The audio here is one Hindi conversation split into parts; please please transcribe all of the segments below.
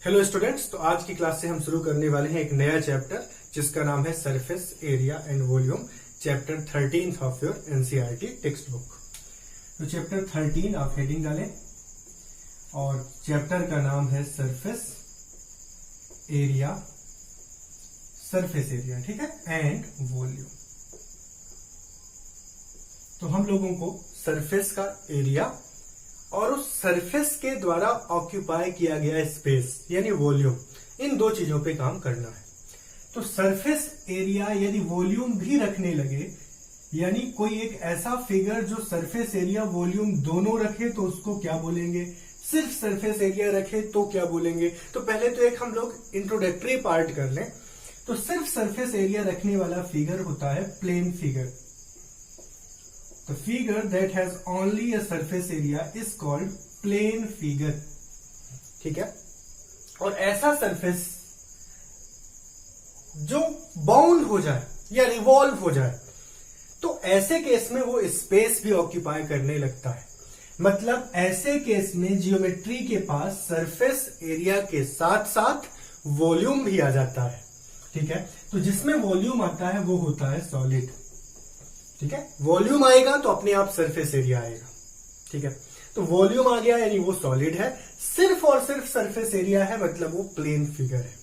हेलो स्टूडेंट्स, तो आज की क्लास से हम शुरू करने वाले हैं एक नया चैप्टर जिसका नाम है surface area and volume, chapter 13 of your NCERT text book. तो चैप्टर 13 आप हेडिंग डालें और चैप्टर का नाम है सरफेस एरिया, ठीक है, एंड वॉल्यूम। तो हम लोगों को सरफेस का एरिया और उस सरफेस के द्वारा ऑक्यूपाई किया गया स्पेस यानी वॉल्यूम, इन दो चीजों पे काम करना है। तो सरफेस एरिया यदि वॉल्यूम भी रखने लगे, यानी कोई एक ऐसा फिगर जो सरफेस एरिया वॉल्यूम दोनों रखे, तो उसको क्या बोलेंगे? सिर्फ सरफेस एरिया रखे तो क्या बोलेंगे? तो पहले तो एक हम लोग इंट्रोडक्टरी पार्ट कर लें। तो सिर्फ सरफेस एरिया रखने वाला फिगर होता है plane figure. The figure that has only a surface area is called plane figure, ठीक है। और ऐसा सरफेस जो बाउंड हो जाए या रिवॉल्व हो जाए, तो ऐसे केस में वो स्पेस भी ऑक्यूपाई करने लगता है। मतलब ऐसे केस में जियोमेट्री के पास सरफेस एरिया के साथ साथ वॉल्यूम भी आ जाता है, ठीक है। तो जिसमें वॉल्यूम आता है वो होता है सॉलिड, ठीक है। वॉल्यूम आएगा तो अपने आप सरफेस एरिया आएगा, ठीक है। तो वॉल्यूम आ गया यानी वो सॉलिड है, सिर्फ और सिर्फ सरफेस एरिया है, मतलब वो प्लेन फिगर है।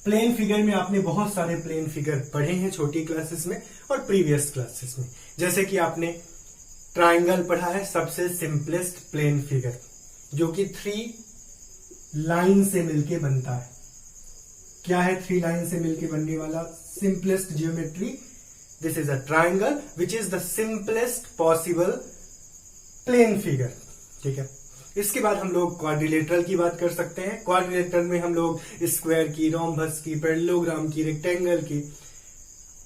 प्लेन फिगर में आपने बहुत सारे प्लेन फिगर पढ़े हैं छोटी क्लासेस में और प्रीवियस क्लासेस में। जैसे कि आपने ट्राइंगल पढ़ा है, सबसे सिंपलेस्ट प्लेन फिगर, जो कि 3 लाइन से मिलके बनता है। क्या है 3 लाइन से मिलके बनने वाला simplest geometry? This is a triangle which is the simplest possible plane figure, ठीक है। इसके बाद हम लोग क्वाड्रिलेटरल की बात कर सकते हैं। क्वाड्रिलेटरल में हम लोग स्क्वायर की, रोम्बस की, पैरेललोग्राम की, रेक्टेंगल की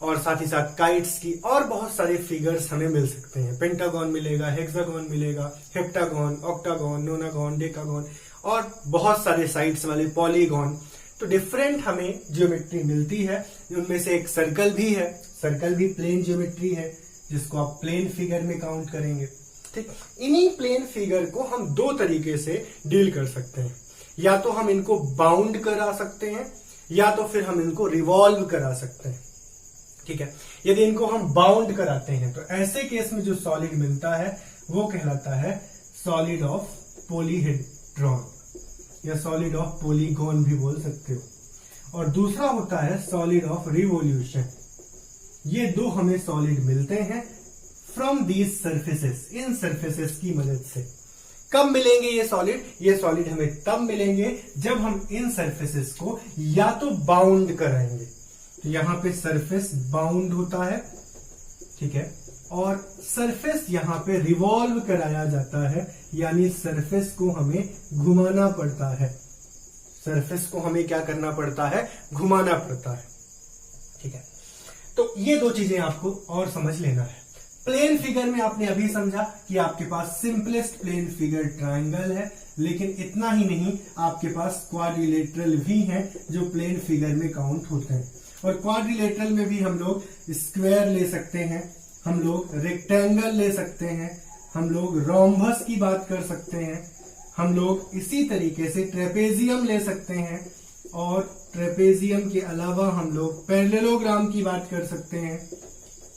और साथ ही साथ काइट्स की और बहुत सारे फिगर्स हमें मिल सकते हैं। पेंटागन मिलेगा, हेक्सागन मिलेगा, हेप्टागन, ऑक्टागन, नोनागन, डेकागन और बहुत सारे साइड्स वाले पॉलीगन। तो डिफरेंट हमें ज्योमेट्री मिलती है। उनमें से एक सर्कल भी है, सर्कल भी प्लेन ज्योमेट्री है, जिसको आप प्लेन फिगर में काउंट करेंगे, ठीक। इन्हीं प्लेन फिगर को हम 2 तरीके से डील कर सकते हैं। या तो हम इनको बाउंड करा सकते हैं या तो फिर हम इनको रिवॉल्व करा सकते हैं, ठीक है। यदि इनको हम बाउंड कराते हैं तो ऐसे केस में जो सॉलिड मिलता है वो कहलाता है सॉलिड ऑफ पॉलीहेड्रॉन या सॉलिड ऑफ पॉलीगॉन भी बोल सकते हो। और दूसरा होता है सॉलिड ऑफ रिवॉल्यूशन। ये 2 हमें सॉलिड मिलते हैं from these surfaces, in surfaces की मदद से। कब मिलेंगे ये सॉलिड? ये सॉलिड हमें तब मिलेंगे जब हम इन सरफेसेस को या तो बाउंड कराएंगे। तो यहां पे सरफेस बाउंड होता है, ठीक है, और सरफेस यहां पे रिवॉल्व कराया जाता है, यानी सरफेस को हमें घुमाना पड़ता है। सरफेस को हमें क्या करना पड़ता है? घुमाना पड़ता है, ठीक है। तो ये 2 चीजें आपको और समझ लेना है। प्लेन फिगर में आपने अभी समझा कि आपके पास सिंपलेस्ट प्लेन फिगर ट्राइंगल है, लेकिन इतना ही नहीं, आपके पास क्वाड्रिलेटरल भी हैं जो प्लेन फिगर में काउंट होते हैं। और क्वाड्रिलेटरल में भी हम लोग स्क्वायर ले सकते हैं, हम लोग रेक्टेंगल ले सकते हैं, हम लोग रोम्बस की बात कर सकते हैं, हम लोग इसी तरीके से ट्रेपेजियम ले सकते हैं और ट्रेपेजियम के अलावा हम लोग पैरेललोग्राम की बात कर सकते हैं,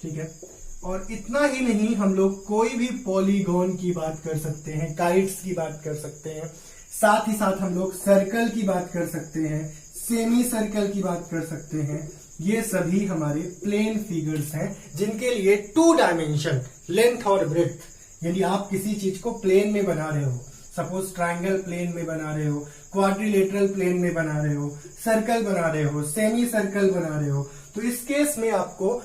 ठीक है। और इतना ही नहीं, हम लोग कोई भी पॉलीगॉन की बात कर सकते हैं, काइट्स की बात कर सकते हैं, साथ ही साथ हम लोग सर्कल की बात कर सकते हैं, सेमी सर्कल की बात कर सकते हैं। ये सभी हमारे प्लेन फिगर्स हैं जिनके लिए 2 डायमेंशन, लेंथ और ब्रेड्थ, यदि आप किसी चीज को प्लेन में बना रहे हो, सपोज ट्राइंगल प्लेन में बना रहे हो, क्वाड्रिलेटरल प्लेन में बना रहे हो, सर्कल बना रहे हो, सेमी सर्कल बना रहे हो, तो इस केस में आपको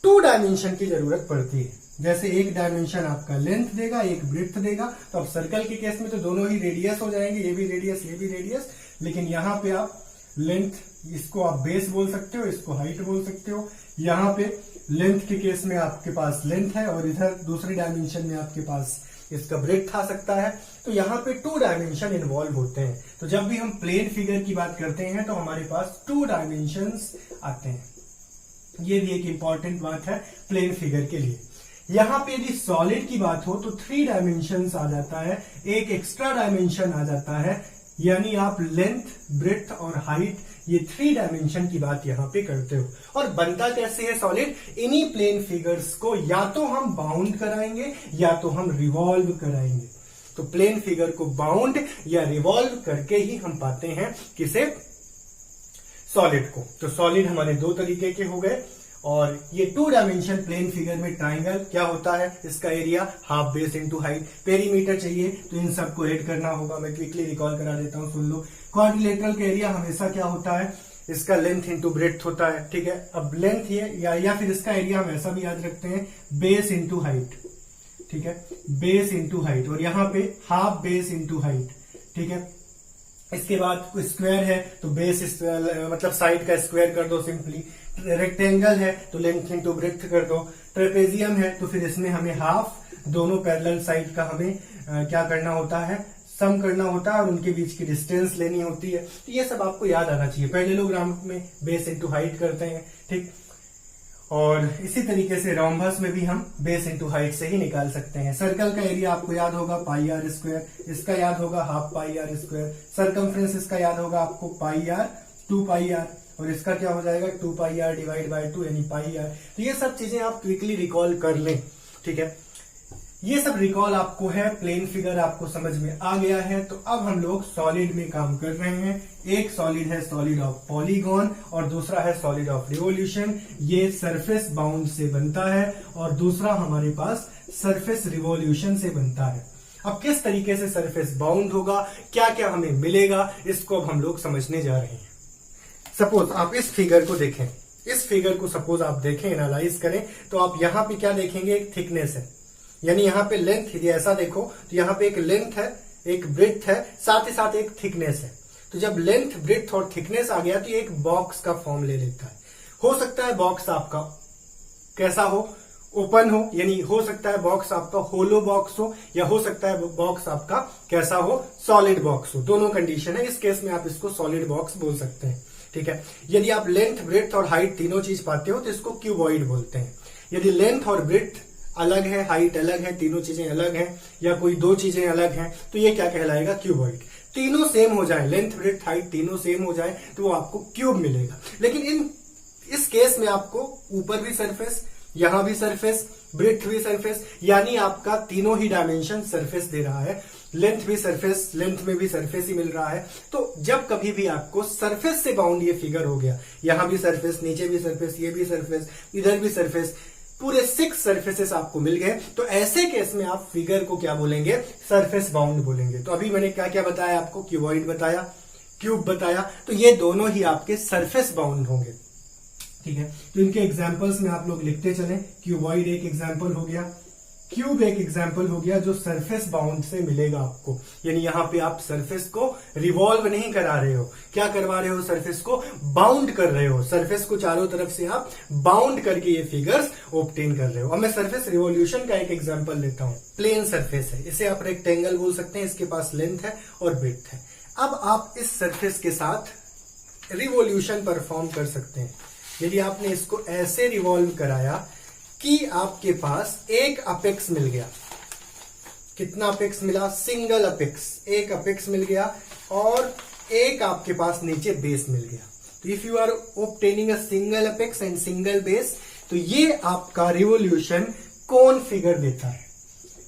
2 डायमेंशन की जरूरत पड़ती है। जैसे एक डायमेंशन आपका लेंथ देगा, एक ब्रेड्थ देगा। तो अब सर्कल के केस में तो दोनों ही रेडियस हो जाएंगे, ये भी रेडियस, ये भी रेडियस। लेकिन यहां पे आप लेंथ, इसको आप बेस बोल सकते हो, इसको हाइट बोल सकते हो। यहां पे लेंथ के केस में आपके पास लेंथ है और इधर दूसरे डायमेंशन में आपके पास इसका ब्रेड्थ आ सकता है। तो यहाँ पे 2 डायमेंशन इन्वॉल्व होते हैं। तो जब भी हम प्लेन फिगर की बात करते हैं तो हमारे पास 2 डायमेंशंस आते हैं। ये भी एक इंपॉर्टेंट बात है प्लेन फिगर के लिए। यहां पे यदि सॉलिड की बात हो तो 3 डायमेंशंस आ जाता है, एक एक्स्ट्रा डायमेंशन आ जाता है यानी आप लेंथ, ब्रेथ और हाइट, ये 3 डायमेंशन की बात यहां पे करते हो। और बनता कैसे है सॉलिड? इन्हीं प्लेन फिगर्स को या तो हम बाउंड कराएंगे या तो हम रिवॉल्व कराएंगे। तो प्लेन फिगर को बाउंड या रिवॉल्व करके ही हम पाते हैं किसे? सॉलिड को। तो सॉलिड हमारे 2 तरीके के हो गए। और ये 2 डायमेंशन प्लेन फिगर में ट्राइंगल क्या होता है? इसका area half base into height. Perimeter चाहिए तो इन सबको ऐड करना होगा। मैं क्विकली रिकॉल करा देता हूं, सुन लो। क्वाड्रिलेटरल का एरिया हमेशा क्या होता है? इसका लेंथ इंटू ब्रेथ होता है, ठीक है। अब लेंथ ये या फिर इसका एरिया हम ऐसा भी याद रखते हैं, बेस इंटू हाइट, ठीक है, बेस इंटू हाइट। और यहां पे हाफ बेस इंटू हाइट, ठीक है। इसके बाद स्क्वायर है तो बेस मतलब साइड का स्क्वायर कर दो सिंपली। रेक्टेंगल है तो लेंथ इंटू ब्रेथ कर दो। ट्रेपेजियम है तो फिर इसमें हमें हाफ, दोनों पैरेलल साइड का हमें क्या करना होता है? सम करना होता है और उनके बीच की डिस्टेंस लेनी होती है। तो ये सब आपको याद आना चाहिए। पैरेललोग्राम में बेस इंटू हाइट करते हैं, ठीक। और इसी तरीके से रोम्बस में भी हम बेस इंटू हाइट से ही निकाल सकते हैं। सर्कल का एरिया आपको याद होगा पाई आर स्क्वायर, इसका याद होगा half pi are square. Circumference इसका याद होगा आपको पाई आर, 2 पाई आर। और इसका क्या हो जाएगा? 2 पाई आर डिवाइड बाय 2 यानी पाई आर। तो ये सब चीजें आप क्विकली रिकॉल कर लें, ठीक है। ये सब रिकॉल आपको है, प्लेन फिगर आपको समझ में आ गया है। तो अब हम लोग सॉलिड में काम कर रहे हैं। एक सॉलिड है सॉलिड ऑफ पॉलीगॉन और दूसरा है सॉलिड ऑफ रिवोल्यूशन। ये सरफेस बाउंड से बनता है और दूसरा हमारे पास सरफेस रिवोल्यूशन से बनता है। अब किस तरीके से सरफेस बाउंड होगा, क्या क्या हमें मिलेगा, इसको अब हम लोग समझने जा रहे हैं। सपोज आप इस फिगर को देखें, इस फिगर को सपोज आप देखें, एनालाइज करें, तो आप यहां पे क्या देखेंगे? एक थिकनेस है, यानी यहां पे लेंथ, यदि ऐसा देखो तो यहां पे एक लेंथ है, एक ब्रेथ है, साथ ही साथ एक थिकनेस है। तो जब लेंथ, ब्रेथ और थिकनेस आ गया तो ये एक बॉक्स का फॉर्म ले लेता है। हो सकता है बॉक्स आपका कैसा हो? ओपन हो, यानी हो सकता है बॉक्स आपका होलो बॉक्स हो, या हो सकता है बॉक्स आपका कैसा हो? सॉलिड बॉक्स हो। दोनों कंडीशन है। इस केस में आप इसको सॉलिड बॉक्स बोल सकते हैं, ठीक है। यदि आप लेंथ, ब्रेथ और हाइट तीनों चीज पाते हो तो इसको क्यूबॉइड बोलते हैं। यदि लेंथ और ब्रेथ अलग है, हाइट अलग है, तीनों चीजें अलग हैं, या कोई 2 चीजें अलग हैं, तो ये क्या कहलाएगा? क्यूबॉइड। तीनों सेम हो जाए, लेंथ, ब्रेथ, हाइट तीनों सेम हो जाए तो वो आपको क्यूब मिलेगा। लेकिन इस केस में आपको ऊपर भी सरफेस, यहां भी सरफेस, ब्रेथ भी सरफेस, यानी आपका तीनों ही डायमेंशन सरफेस दे रहा है। लेंथ भी सरफेस, लेंथ में भी सरफेस ही मिल रहा है। तो जब कभी भी आपको सरफेस से बाउंड ये फिगर हो गया, यहां भी सरफेस, नीचे भी सरफेस, ये भी सरफेस, इधर भी सरफेस, पूरे 6 सरफेसेस आपको मिल गए, तो ऐसे केस में आप फिगर को क्या बोलेंगे? सरफेस बाउंड बोलेंगे। तो अभी मैंने क्या क्या बताया आपको? क्यूबॉइड बताया, क्यूब बताया। तो ये दोनों ही आपके सरफेस बाउंड होंगे, ठीक है। तो इनके एग्जांपल्स में आप लोग लिखते चलें। क्यूबॉइड एक एग्जांपल हो गया, क्यूब एक एग्जांपल हो गया, जो सरफेस बाउंड से मिलेगा आपको। यानी यहां पे आप सरफेस को रिवॉल्व नहीं करा रहे हो, क्या करवा रहे हो? सरफेस को बाउंड कर रहे हो। सरफेस को चारों तरफ से आप बाउंड करके ये फिगर्स ऑब्टेन कर रहे हो। अब मैं सरफेस रिवॉल्यूशन का एक एग्जांपल लेता हूं। प्लेन सरफेस है, इसे आप रेक्टेंगल बोल सकते हैं, इसके पास लेंथ है और ब्रेड्थ है। अब आप इस सरफेस के साथ रिवॉल्यूशन परफॉर्म कर सकते हैं। यदि आपने इसको ऐसे रिवॉल्व कराया कि आपके पास एक अपेक्स मिल गया। कितना अपेक्स मिला? सिंगल अपेक्स, एक अपेक्स मिल गया और एक आपके पास नीचे बेस मिल गया। तो if you are obtaining a single apex and single base, तो ये आपका रिवॉल्यूशन कोन फिगर देता है।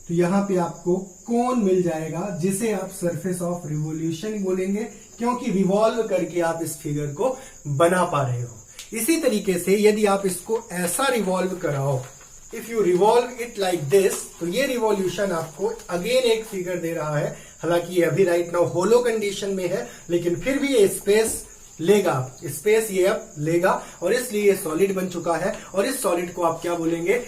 तो यहां पे आपको कोन मिल जाएगा, जिसे आप सरफेस ऑफ रिवॉल्यूशन बोलेंगे, क्योंकि रिवॉल्व करके आप इस फिगर को बना पा रहे हो। इसी तरीके से यदि आप इसको ऐसा रिवॉल्व कराओ, if you revolve it like this, तो ये रिवॉल्यूशन आपको अगेन एक फिगर दे रहा है। हालांकि ये अभी राइट नाउ होलो कंडीशन में है, लेकिन फिर भी ये स्पेस लेगा, स्पेस ये अब लेगा, और इसलिए ये सॉलिड बन चुका है। और इस सॉलिड को आप क्या बोलेंगे?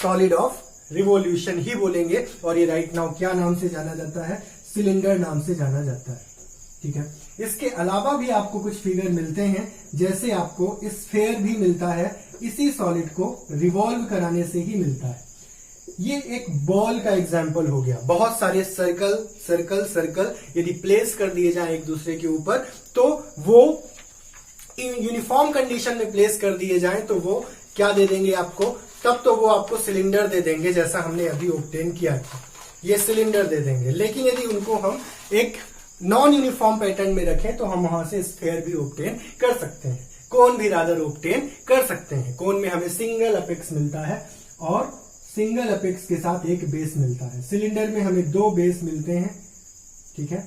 सॉलिड ऑफ रिवॉल्यूशन ही बोलेंगे। और ये राइट नाउ क्या नाम से जाना जाता है? सिलेंडर नाम से जाना जाता है, ठीक है। इसके अलावा भी आपको कुछ फिगर मिलते हैं, जैसे आपको स्फेयर भी मिलता है, इसी सॉलिड को रिवॉल्व कराने से ही मिलता है। ये एक बॉल का एग्जाम्पल हो गया। बहुत सारे सर्कल सर्कल सर्कल यदि प्लेस कर दिए जाए एक दूसरे के ऊपर, तो वो यूनिफॉर्म कंडीशन में प्लेस कर दिए जाए तो वो क्या दे देंगे आपको? तब तो वो आपको सिलेंडर दे देंगे, जैसा हमने अभी ऑब्टेन किया था। ये सिलेंडर दे देंगे। लेकिन यदि उनको हम एक नॉन यूनिफॉर्म पैटर्न में रखें तो हम वहां से स्फेयर भी ऑब्टेन कर सकते हैं, कोन भी रादर ऑब्टेन कर सकते हैं। कोन में हमें सिंगल अपेक्स मिलता है और सिंगल अपेक्स के साथ एक बेस मिलता है। सिलेंडर में हमें 2 बेस मिलते हैं, ठीक है।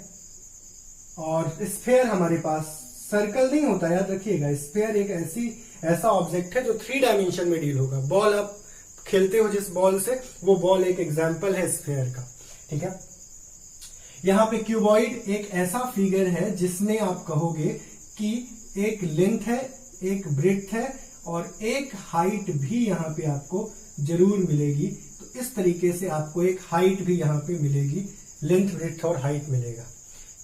और स्फेयर हमारे पास सर्कल नहीं होता, याद रखिएगा। स्फेयर एक ऐसा ऑब्जेक्ट है जो 3 डायमेंशन में डील होगा। बॉल आप खेलते हो जिस बॉल से, वो बॉल एक एग्जाम्पल है स्फेयर का, ठीक है। यहां पे क्यूबॉइड एक ऐसा फिगर है जिसमें आप कहोगे कि एक लेंथ है, एक ब्रेड्थ है और एक हाइट भी यहां पे आपको जरूर मिलेगी। तो इस तरीके से आपको एक हाइट भी यहां पे मिलेगी, लेंथ ब्रेड्थ और हाइट मिलेगा।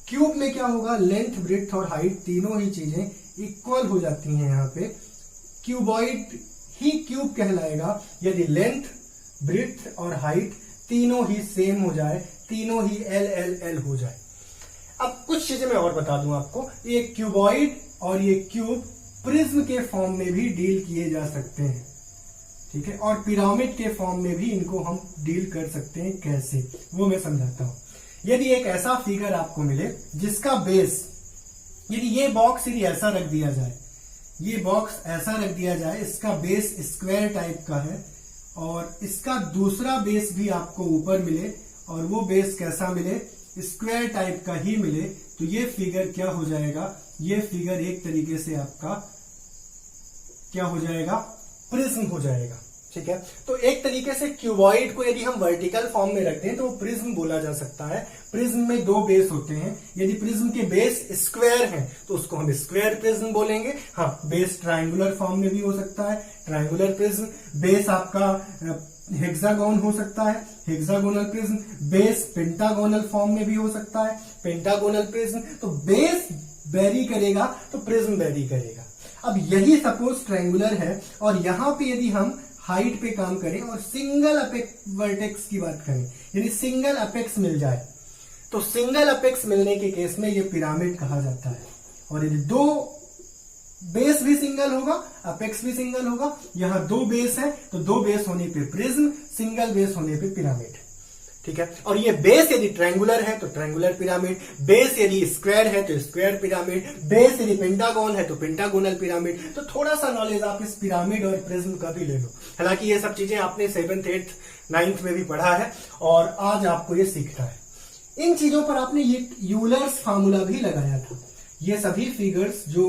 क्यूब में क्या होगा, लेंथ ब्रेड्थ और हाइट तीनों ही चीजें इक्वल हो जाती हैं। यहां पे क्यूबॉइड ही क्यूब कहलाएगा यदि लेंथ ब्रेड्थ और हाइट तीनों ही सेम हो जाए, तीनों ही एल एल एल हो जाए। अब कुछ चीजें मैं और बता दूं आपको, ये क्यूबॉइड और ये क्यूब प्रिज्म के फॉर्म में भी डील किए जा सकते हैं, ठीक है। और पिरामिड के फॉर्म में भी इनको हम डील कर सकते हैं। कैसे, वो मैं समझाता हूं। यदि एक ऐसा फिगर आपको मिले जिसका बेस, यदि ये बॉक्स यदि ऐसा रख दिया जाए, ये बॉक्स ऐसा रख दिया जाए, इसका बेस स्क्वायर टाइप का है और इसका दूसरा बेस भी आपको ऊपर मिले और वो बेस कैसा मिले, स्क्वायर टाइप का ही मिले, तो ये फिगर क्या हो जाएगा, ये फिगर एक तरीके से आपका क्या हो जाएगा, प्रिज्म हो जाएगा, ठीक है। तो एक तरीके से क्यूबॉइड को यदि हम वर्टिकल फॉर्म में रखते हैं तो वो प्रिज्म बोला जा सकता है। प्रिज्म में 2 बेस होते हैं, यदि प्रिज्म के बेस स्क्वायर हैं तो उसको हम स्क्वायर प्रिज्म बोलेंगे। हाँ, बेस ट्रायंगुलर फॉर्म में भी हो सकता है, ट्रायंगुलर प्रिज्म। बेस आपका हेक्सागोन हो सकता है, hexagonal prism. Base pentagonal form में भी हो सकता है, पेंटागोनल प्रिज्म। तो बेस वेरी करेगा तो प्रिज्म वेरी करेगा। अब यही सपोज ट्रायंगुलर है और यहां पे यदि हम हाइट पे काम करें और सिंगल अपेक्स वर्टेक्स की बात करें, यानी सिंगल अपेक्स मिल जाए, तो सिंगल अपेक्स मिलने के केस में ये पिरामिड कहा जाता है। और यदि 2 बेस भी सिंगल होगा, अपेक्स भी सिंगल होगा, यहां 2 बेस है तो 2 बेस होने पे प्रिज्म, सिंगल बेस होने पे पिरामिड, ठीक है। और ये बेस यदि ट्रायंगुलर है तो ट्रायंगुलर पिरामिड, बेस यदि स्क्वायर है तो स्क्वायर पिरामिड, बेस यदि पेंटागोन है तो पेंटागोनल पिरामिड। तो थोड़ा सा नॉलेज आप इस पिरामिड और प्रिज्म का भी ले लो। हालांकि ये सब चीजें आपने 7th 8th 9th में भी पढ़ा है और आज आपको ये सीखना है। इन चीजों पर आपने ये यूलर्स फार्मूला भी लगाया था। ये सभी फिगर्स जो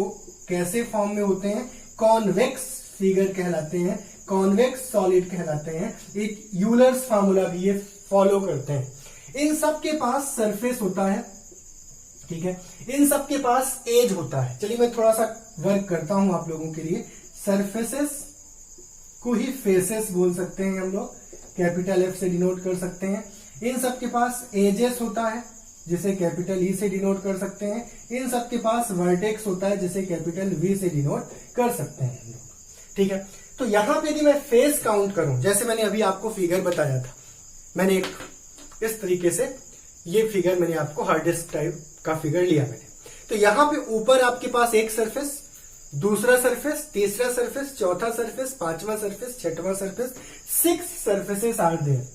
कैसे फॉर्म में होते हैं, कॉन्वेक्स फिगर कहलाते हैं, कॉन्वेक्स सॉलिड कहलाते हैं। एक यूलर्स फार्मूला भी ये फॉलो करते हैं। इन सब के पास सरफेस होता है, ठीक है। इन सब के पास एज होता है। चलिए मैं थोड़ा सा वर्क करता हूं आप लोगों के लिए। सरफेसेस को ही फेसेस बोल सकते हैं हम लोग, कैपिटल F से डिनोट कर सकते हैं। इन सब के पास एजेस होता है जिसे कैपिटल E से डिनोट कर सकते हैं। इन सब के पास वर्टेक्स होता है जिसे कैपिटल V से डिनोट कर सकते हैं हम लोग, ठीक है। तो यहां पे यदि मैं फेस काउंट करूं, जैसे मैंने अभी आपको फिगर बताया था, मैंने एक इस तरीके से ये फिगर मैंने आपको हार्ड डिस्क टाइप का फिगर लिया मैंने। तो यहां पे ऊपर आपके पास एक सरफेस, दूसरा सरफेस, तीसरा सरफेस, चौथा सरफेस, 5वां सरफेस, 6वां सरफेस, 6 सरफेसेस आर देयर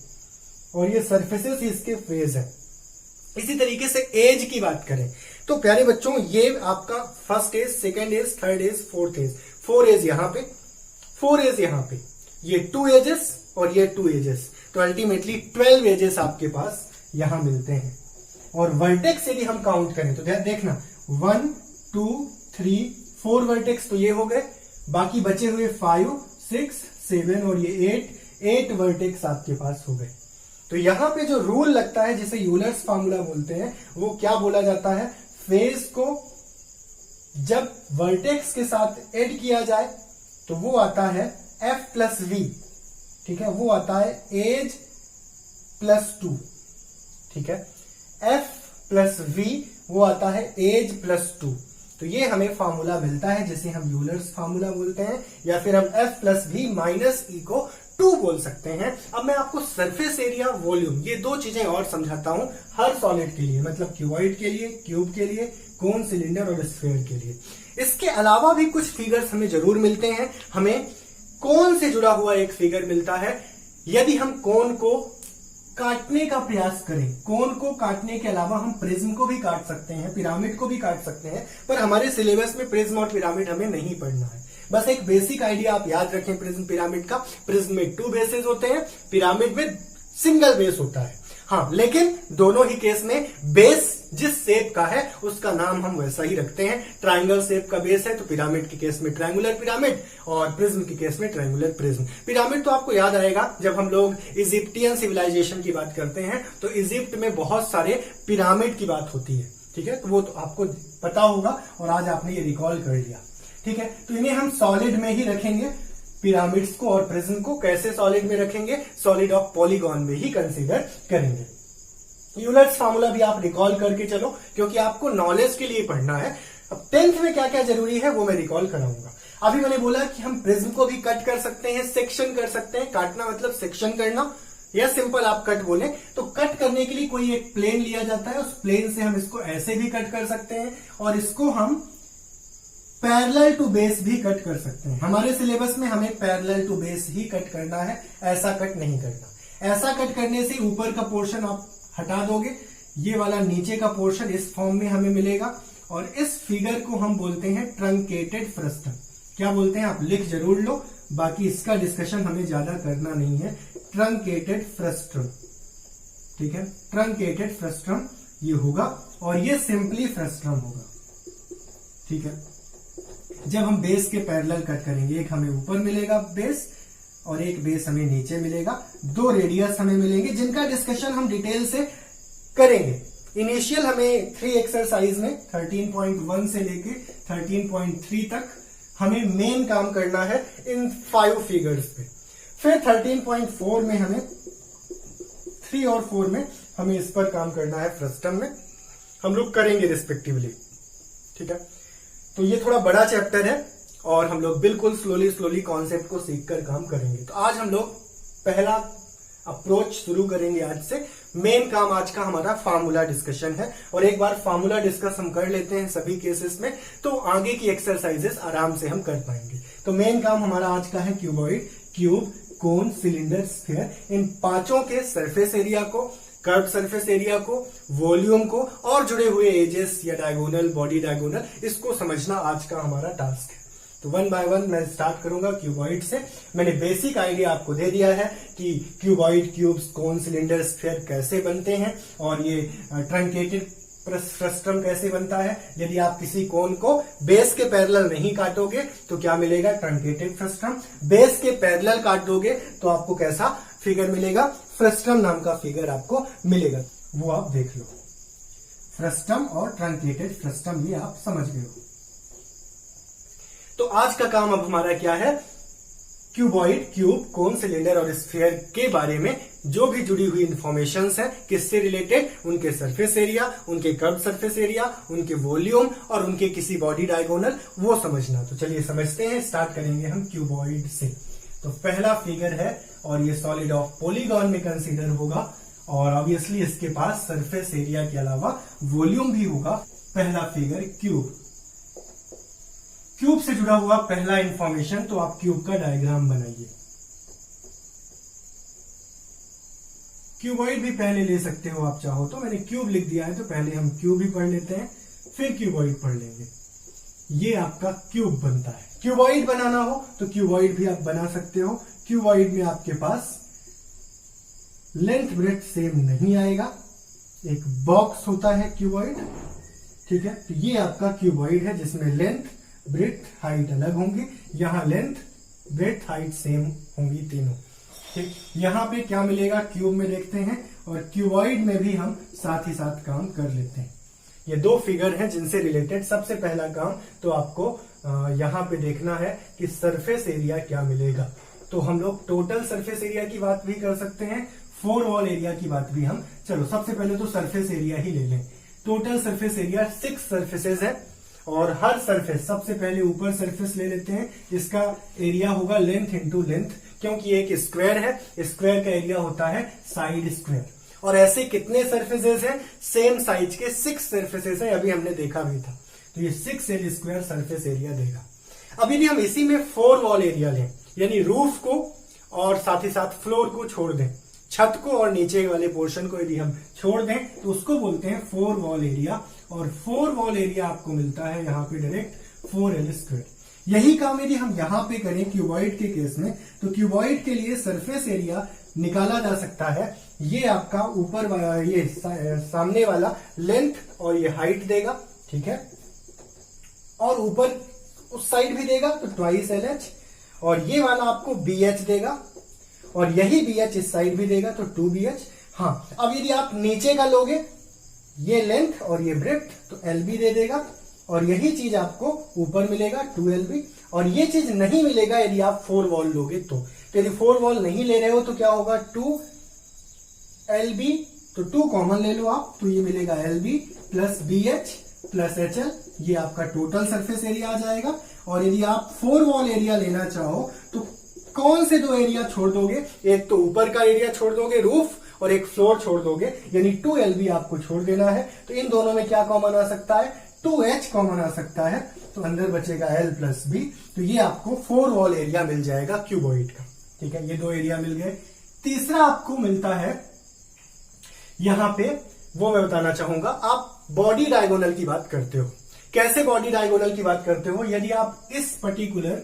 और ये सरफेसेस इसके फेज है। इसी तरीके से एज की बात करें तो प्यारे बच्चों, ये आपका first edge, second edge, third edge, fourth edge, 4 edge यहां पे, 4 एज यहां पे, ये 2 एजेस और ये 2 एजेस। तो अल्टीमेटली 12 एजेस आपके पास यहां मिलते हैं। और वर्टेक्स यदि हम काउंट करें तो देखना 1 2 3 4 वर्टेक्स तो ये हो गए, बाकी बचे हुए 5 6 7 और ये 8 वर्टेक्स आपके पास हो गए। तो यहां पे जो रूल लगता है जिसे यूलर्स फार्मूला बोलते हैं, वो क्या बोला जाता है, फेज को जब वर्टेक्स के साथ ऐड किया जाए तो वो आता है F प्लस V, ठीक है। वो आता है एज प्लस 2, ठीक है। F प्लस V वो आता है एज प्लस 2। तो ये हमें फार्मूला मिलता है जिसे हम यूलर्स फार्मूला बोलते हैं, या फिर हम F plus V minus E को 2 बोल सकते हैं। अब मैं आपको सरफेस एरिया, वॉल्यूम, ये 2 चीजें और समझाता हूं हर सॉलिड के लिए, मतलब क्यूबॉइड के लिए, क्यूब के लिए, कोन, सिलेंडर और स्फीयर के लिए। इसके अलावा भी कुछ फिगर्स हमें जरूर मिलते हैं। हमें कोन से जुड़ा हुआ एक फिगर मिलता है। यदि हम कोन को काटने का प्रयास करें। कोन को काटने के अलावा हम प्रिज्म को भी काट सकते हैं, पिरामिड को भी काट सकते हैं, पर हमारे सिलेबस में प्रिज्म और पिरामिड हमें नहीं पढ़ना है। बस एक बेसिक आइडिया आप याद रखें प्रिज्म पिरामिड का। प्रिज्म में 2 बेसेस होते हैं, पिरामिड में सिंगल बेस होता है। हाँ, लेकिन दोनों ही केस में बेस जिस शेप का है उसका नाम हम वैसा ही रखते हैं। ट्रायंगल शेप का बेस है तो पिरामिड के केस में ट्रायंगुलर पिरामिड, और प्रिज्म के केस में ट्रायंगुलर प्रिज्म। पिरामिड तो आपको याद आएगा जब हम लोग इजिप्टियन सिविलाइजेशन की बात करते हैं तो इजिप्ट में बहुत सारे पिरामिड की बात होती है, ठीक है, तो वो तो आपको पता होगा और आज आपने ये रिकॉल कर लिया, ठीक है। तो इन्हें हम सॉलिड में ही रखेंगे, पिरामिड्स को और प्रिज्म को। कैसे सॉलिड में रखेंगे? सॉलिड ऑफ पॉलीगॉन में ही कंसीडर करेंगे। यूलर्स फार्मूला भी आप रिकॉल करके चलो, क्योंकि आपको नॉलेज के लिए पढ़ना है। अब 10th में क्या क्या जरूरी है वो मैं रिकॉल कराऊंगा। अभी मैंने बोला कि हम प्रिज्म को भी कट कर सकते हैं, सेक्शन कर सकते हैं। काटना मतलब सेक्शन करना, या सिंपल आप कट बोले तो कट करने के लिए कोई एक प्लेन लिया जाता है, उस प्लेन से हम इसको ऐसे भी कट कर सकते हैं और इसको हम पैरेलल टू बेस भी कट कर सकते हैं। हमारे सिलेबस में हमें पैरेलल टू बेस ही कट करना है, ऐसा कट नहीं करना। ऐसा कट करने से ऊपर का पोर्शन आप हटा दोगे, ये वाला नीचे का पोर्शन इस फॉर्म में हमें मिलेगा, और इस फिगर को हम बोलते हैं ट्रंकेटेड फ्रस्टम। क्या बोलते हैं आप लिख जरूर लो, बाकी इसका डिस्कशन हमें ज्यादा करना नहीं है। ट्रंकेटेड फ्रस्टम, ठीक है, ट्रंकेटेड फ्रस्टम ये होगा, और ये सिंपली फ्रस्टम होगा, ठीक है। जब हम बेस के पैरेलल कट करेंगे, एक हमें ऊपर मिलेगा बेस और एक बेस हमें नीचे मिलेगा, 2 रेडियस हमें मिलेंगे जिनका डिस्कशन हम डिटेल से करेंगे। इनिशियल हमें 3 एक्सरसाइज में 13.1 से लेके 13.3 तक हमें मेन काम करना है इन 5 फिगर्स पे। फिर 13.4 में हमें 3 और 4 में हमें इस पर काम करना है, फ्रस्टम में हम लोग करेंगे रिस्पेक्टिवली, ठीक है। तो ये थोड़ा बड़ा चैप्टर है और हम लोग बिल्कुल स्लोली कॉन्सेप्ट को सीखकर काम करेंगे। तो आज हम लोग पहला अप्रोच शुरू करेंगे। आज से मेन काम आज का हमारा फार्मूला डिस्कशन है, और एक बार फार्मूला डिस्कस हम कर लेते हैं सभी केसेस में तो आगे की एक्सरसाइजेस आराम से हम कर पाएंगे। तो मेन काम हमारा आज का है क्यूबॉइड, क्यूब, कोन, सिलेंडर, स्फीयर, इन 5 के सरफेस एरिया को, कर्व सरफेस एरिया को, वॉल्यूम को और जुड़े हुए एजेस या डायगोनल, बॉडी डायगोनल, इसको समझना आज का हमारा टास्क है। तो 1 बाय 1 मैं स्टार्ट करूंगा क्यूबॉइड से। मैंने बेसिक आइडिया आपको दे दिया है कि क्यूबॉइड, क्यूब्स, कोन, सिलेंडर, स्फीयर कैसे बनते हैं और ये ट्रंकेटेड फ्रस्टम कैसे बनता है। यदि आप किसी कोन को बेस के पैरेलल नहीं काटोगे तो क्या मिलेगा? Truncated frustum. बेस के पैरेलल काट दोगे तो आपको कैसा फिगर मिलेगा? फ्रस्टम नाम का फिगर आपको मिलेगा, वो आप देख लो। फ्रस्टम और ट्रंकेटेड फ्रस्टम ये आप समझ गए हो। तो आज का काम अब हमारा क्या है? क्यूबॉइड, क्यूब, कोन, सिलेंडर और स्फीयर के बारे में जो भी जुड़ी हुई इंफॉर्मेशंस है, किससे रिलेटेड, उनके सरफेस एरिया, उनके कर्व सरफेस एरिया, उनके वॉल्यूम और उनके किसी बॉडी डायगोनल, वो समझना। तो चलिए समझते हैं, स्टार्ट करेंगे हम क्यूबॉइड से। तो पहला फिगर है और ये सॉलिड ऑफ पॉलीगॉन में कंसीडर होगा, और ऑब्वियसली इसके पास सरफेस एरिया के अलावा वॉल्यूम भी होगा। पहला फिगर क्यूब, क्यूब से जुड़ा हुआ पहला इंफॉर्मेशन, तो आप क्यूब का डायग्राम बनाइए। क्यूबॉइड भी पहले ले सकते हो आप चाहो तो, मैंने क्यूब लिख दिया है तो पहले हम क्यूब ही पढ़ लेते हैं, फिर क्यूबॉइड पढ़ लेंगे। ये आपका क्यूब बनता है। क्यूबॉइड बनाना हो तो क्यूबॉइड भी आप बना सकते हो। क्यूबॉइड में आपके पास लेंथ ब्रेथ सेम नहीं आएगा, एक बॉक्स होता है क्यूबॉइड, ठीक है। तो ये आपका क्यूबॉइड है जिसमें लेंथ, ब्रेथ, हाइट अलग होंगी। यहां लेंथ, ब्रेथ, हाइट सेम होंगी तीनों, ठीक। यहां पे क्या मिलेगा क्यूब में देखते हैं, और क्यूबॉइड में भी हम साथ ही साथ काम कर लेते हैं। ये 2 फिगर हैं जिनसे रिलेटेड सबसे पहला काम तो आपको यहां पे देखना है कि सरफेस एरिया क्या मिलेगा। तो हम लोग टोटल सरफेस एरिया की बात भी कर सकते हैं, 4 वॉल एरिया की बात भी हम, चलो सबसे पहले तो सरफेस एरिया ही ले लें। टोटल सरफेस एरिया 6 सरफेसेस है, और हर सरफेस, सबसे पहले ऊपर सरफेस ले लेते हैं, इसका एरिया होगा लेंथ इंटू लेंथ, क्योंकि एक स्क्वायर है, स्क्वायर का एरिया होता है साइड स्क्वायर। और ऐसे कितने सरफेसेस हैं? सेम साइज के 6 सरफेसेस है, अभी हमने देखा भी था। तो ये 6L स्क्वायर सरफेस एरिया देगा। अब यदि हम इसी में 4 वॉल एरिया लें, यानी रूफ को और साथ ही साथ फ्लोर को छोड़ दें, छत को और नीचे वाले पोर्शन को यदि हम छोड़ दें तो उसको बोलते हैं 4 वॉल एरिया, और 4 वॉल एरिया आपको मिलता है यहाँ पे डायरेक्ट 4l²। यही काम यदि हम यहाँ पे करें क्यूबॉइड के केस में, तो क्यूबॉइड के लिए सरफेस एरिया निकाला जा सकता है। ये आपका ऊपर ये सामने वाला लेंथ और ये हाइट देगा, ठीक है, और ऊपर उस साइड भी देगा तो 2LH, और ये वाला आपको BH देगा, और यही BH इस साइड भी देगा तो 2BH। हाँ, अब यदि आप नीचे का लोगे ये लेंथ और ये ब्रेड्थ तो LB दे देगा, और यही चीज आपको ऊपर मिलेगा 2LB, और ये चीज नहीं मिलेगा यदि आप 4 वॉल लोगे तो यदि 4 वॉल नहीं ले रहे हो तो क्या होगा 2LB, तो 2 कॉमन ले लो आप, तो ये मिलेगा LB plus BH plus HL, ये आपका टोटल सरफेस एरिया आ जाएगा। और यदि आप 4 वॉल एरिया लेना चाहो तो कौन से 2 एरिया छोड़ दोगे, एक तो ऊपर का एरिया छोड़ दोगे रूफ, और एक फ्लोर छोड़ दोगे, यानी 2LB आपको छोड़ देना है। तो इन दोनों में क्या कॉमन आ सकता है, 2H कॉमन आ सकता है, तो अंदर बचेगा L प्लस B, तो ये आपको 4 वॉल एरिया मिल जाएगा क्यूबॉइड का, ठीक है। ये 2 एरिया मिल गए। तीसरा आपको मिलता है यहां पे, वो मैं बताना चाहूंगा। आप बॉडी डायगोनल की बात करते हो, कैसे बॉडी डायगोनल की बात करते हो, यदि आप इस पर्टिकुलर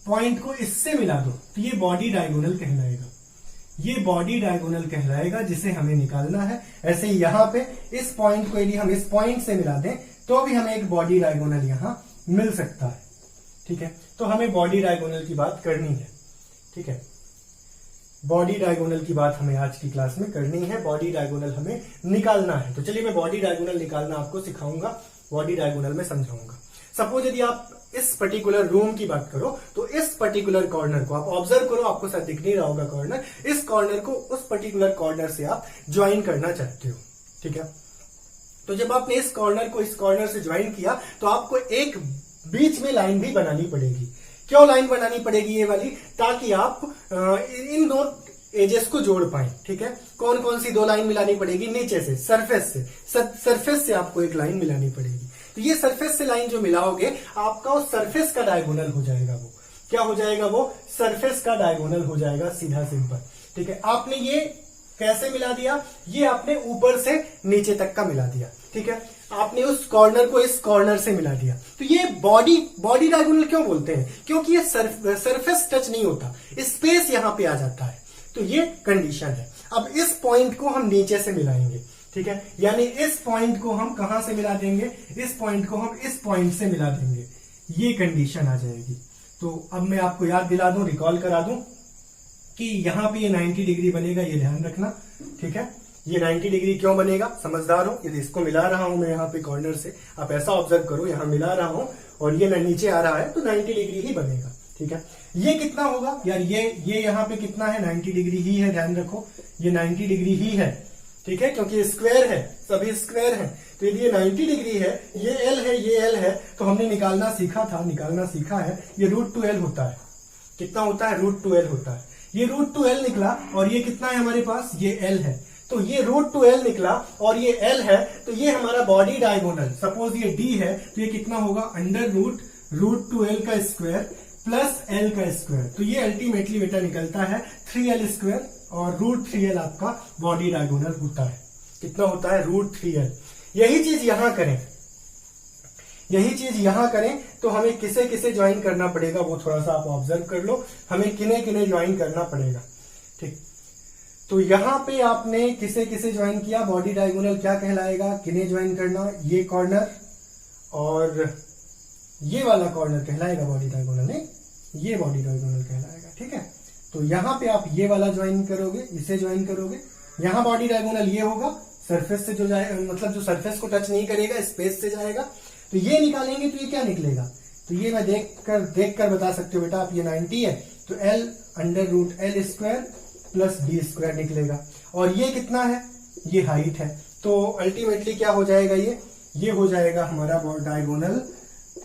पॉइंट को इससे मिला दो तो ये बॉडी डायगोनल कहलाएगा, ये बॉडी डायगोनल कहलाएगा जिसे हमें निकालना है। ऐसे ही यहां पे इस पॉइंट को यदि हम इस पॉइंट से मिला दें तो भी हमें एक बॉडी डायगोनल यहां मिल सकता है, ठीक है। तो हमें बॉडी डायगोनल की बात करनी है, ठीक है। बॉडी डायगोनल की बात हमें आज की क्लास में करनी है, बॉडी डायगोनल हमें निकालना है। तो चलिए मैं बॉडी डायगोनल निकालना आपको सिखाऊंगा, बॉडी डायगोनल में समझाऊंगा। सपोज यदि आप इस पर्टिकुलर रूम की बात करो तो इस पर्टिकुलर कॉर्नर को आप ऑब्जर्व करो, आपको शायद दिख नहीं रहा होगा कॉर्नर, इस कॉर्नर को उस पर्टिकुलर कॉर्नर से आप ज्वाइन करना चाहते हो, ठीक है। तो जब आपने इस कॉर्नर को इस कॉर्नर से ज्वाइन किया तो आपको एक बीच में लाइन भी बनानी पड़ेगी। क्यों लाइन बनानी पड़ेगी ये वाली, ताकि आप इन दो एजेस को जोड़ पाए, ठीक है। कौन कौन सी 2 लाइन मिलानी पड़ेगी, नीचे से सरफेस से, सरफेस से आपको एक लाइन मिलानी पड़ेगी। तो ये सरफेस से लाइन जो मिलाओगे आपका उस सरफेस का डायगोनल हो जाएगा, वो क्या हो जाएगा, वो सरफेस का डायगोनल हो जाएगा, सीधा सिंपल, ठीक है। आपने ये कैसे मिला दिया, ये आपने ऊपर से नीचे तक का मिला दिया, ठीक है। आपने उस कॉर्नर को इस कॉर्नर से मिला दिया। तो ये बॉडी डायगोनल क्यों बोलते हैं, क्योंकि ये सरफेस टच नहीं होता, स्पेस यहां पे आ जाता है, तो ये कंडीशन है। अब इस पॉइंट को हम नीचे से मिलाएंगे, ठीक है, यानी इस पॉइंट को हम कहां से मिला देंगे, इस पॉइंट को हम इस पॉइंट से मिला देंगे, ये कंडीशन आ जाएगी। तो अब मैं आपको याद दिला दूं, रिकॉल करा दूं कि यहां पे ये 90 डिग्री बनेगा, ये ध्यान रखना, ठीक है। ये 90 डिग्री क्यों बनेगा, समझदार हो, यदि इसको मिला रहा हूं मैं यहाँ पे कॉर्नर से, आप ऐसा ऑब्जर्व करो, यहां मिला रहा हूं और ये नीचे आ रहा है तो 90 डिग्री ही बनेगा, ठीक है। ये कितना होगा यार, ये यहाँ पे कितना है, 90 डिग्री ही है, ध्यान रखो, ये 90 डिग्री ही है, ठीक है, क्योंकि स्क्वायर है, सभी स्क्वायर है। तो यदि ये 90 डिग्री है, ये L है, ये L है, तो हमने निकालना सीखा है, ये √2L होता है। कितना होता है, √2L होता है। ये √2L निकला और ये कितना है हमारे पास, ये L है, तो ये √2L निकला और ये L है, तो ये हमारा बॉडी डायगोनल, सपोज ये D है, तो ये कितना होगा, √2L का स्क्वायर प्लस L का स्क्वायर। तो ये अल्टीमेटली बेटा निकलता है 3L², और √3L आपका बॉडी डायगोनल होता है। कितना होता है, √3L। यही चीज यहां करें तो हमें किसे किसे ज्वाइन करना पड़ेगा, वो थोड़ा सा आप ऑब्जर्व कर लो, हमें किन्हें किन्हें ज्वाइन करना पड़ेगा, ठीक। तो यहां पे आपने किसे किसे ज्वाइन किया, बॉडी डायगोनल क्या कहलाएगा, किन्हें ज्वाइन करना, ये कॉर्नर और ये वाला कॉर्नर कहलाएगा बॉडी डायगोनल, नहीं, ये बॉडी डायगोनल कहलाएगा, ठीक है। तो यहां पे आप ये वाला ज्वाइन करोगे, इसे ज्वाइन करोगे, यहां बॉडी डायगोनल ये होगा, सरफेस से जो जाए, मतलब जो सरफेस को टच नहीं करेगा, स्पेस से जाएगा। तो ये निकालेंगे तो ये क्या निकलेगा, तो ये मैं देख कर बता सकते हो बेटा, आप ये 90 है तो L√L² प्लस D² निकलेगा, और ये कितना है, ये हाइट है। तो अल्टीमेटली क्या हो जाएगा, ये हो जाएगा हमारा डायगोनल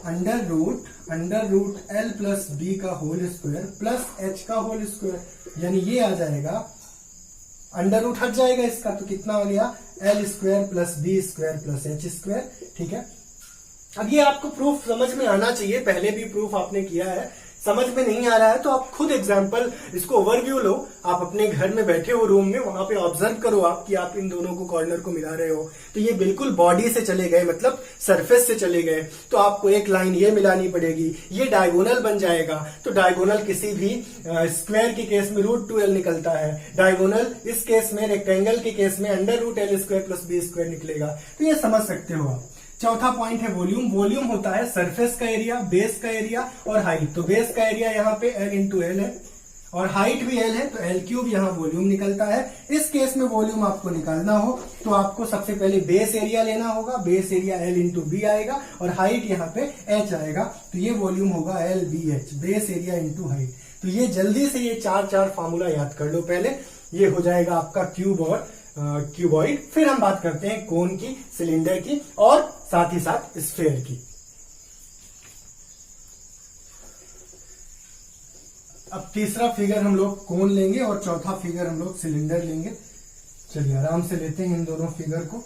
√L प्लस B का होल स्क्वायर प्लस H का होल स्क्वायर, यानी ये आ जाएगा, √ हट जाएगा इसका, तो कितना हो गया, L² plus B² plus H², ठीक है। अब ये आपको प्रूफ समझ में आना चाहिए, पहले भी प्रूफ आपने किया है, समझ में नहीं आ रहा है तो आप खुद एग्जाम्पल इसको ओवरव्यू लो, आप अपने घर में बैठे हो रूम में, वहां पे ऑब्जर्व करो आप कि आप इन दोनों को कॉर्नर को मिला रहे हो, तो ये बिल्कुल बॉडी से चले गए, मतलब सरफेस से चले गए, तो आपको एक लाइन ये मिलानी पड़ेगी, ये डायगोनल बन जाएगा। तो डायगोनल किसी भी स्क्वायर के केस में √2l निकलता है, डायगोनल इस केस में, रेक्टेंगल के केस में √l² + b² निकलेगा। तो ये समझ सकते हो आप। चौथा पॉइंट है वॉल्यूम। वॉल्यूम होता है सरफेस का एरिया, बेस का एरिया और हाइट। तो बेस का एरिया यहाँ पे l × l है और हाइट भी l है, तो l³ यहाँ वॉल्यूम निकलता है। इस केस में वॉल्यूम आपको निकालना हो तो आपको सबसे पहले बेस एरिया लेना होगा, बेस एरिया l × b आएगा और हाइट यहाँ पे h आएगा, तो ये वॉल्यूम होगा LBH, बेस एरिया × हाइट। तो ये जल्दी से ये चार फार्मूला याद कर लो पहले, ये हो जाएगा आपका क्यूब और क्यूबॉइड। फिर हम बात करते हैं कोन की, सिलेंडर की और साथ ही साथ स्फेयर की। अब तीसरा फिगर हम लोग कोन लेंगे और चौथा फिगर हम लोग सिलेंडर लेंगे। चलिए आराम से लेते हैं इन दोनों फिगर को।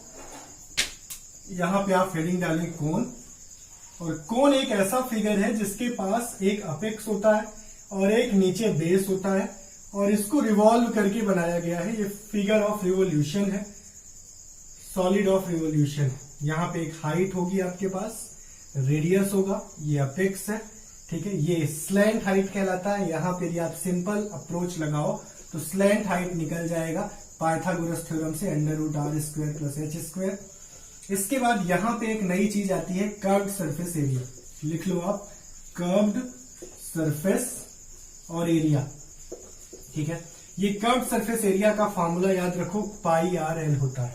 यहां पे आप हेडिंग डालें कोन, और कोन एक ऐसा फिगर है जिसके पास एक अपेक्स होता है और एक नीचे बेस होता है और इसको रिवॉल्व करके बनाया गया है। ये फिगर ऑफ रिवोल्यूशन है, सॉलिड ऑफ रिवोल्यूशन। यहाँ पे एक हाइट होगी आपके पास, रेडियस होगा, ये अपेक्स है, ठीक है, ये स्लैंट हाइट कहलाता है। यहाँ पे यदि आप सिंपल अप्रोच लगाओ तो स्लैंट हाइट निकल जाएगा पाइथागोरस थ्योरम से √r² + h²। इसके बाद यहाँ पे एक नई चीज आती है कर्व्ड सरफेस एरिया। लिख लो आप, कर्व्ड सरफेस और एरिया, ठीक है। ये कर्व्ड सरफेस एरिया का फॉर्मूला याद रखो, πr/l होता है,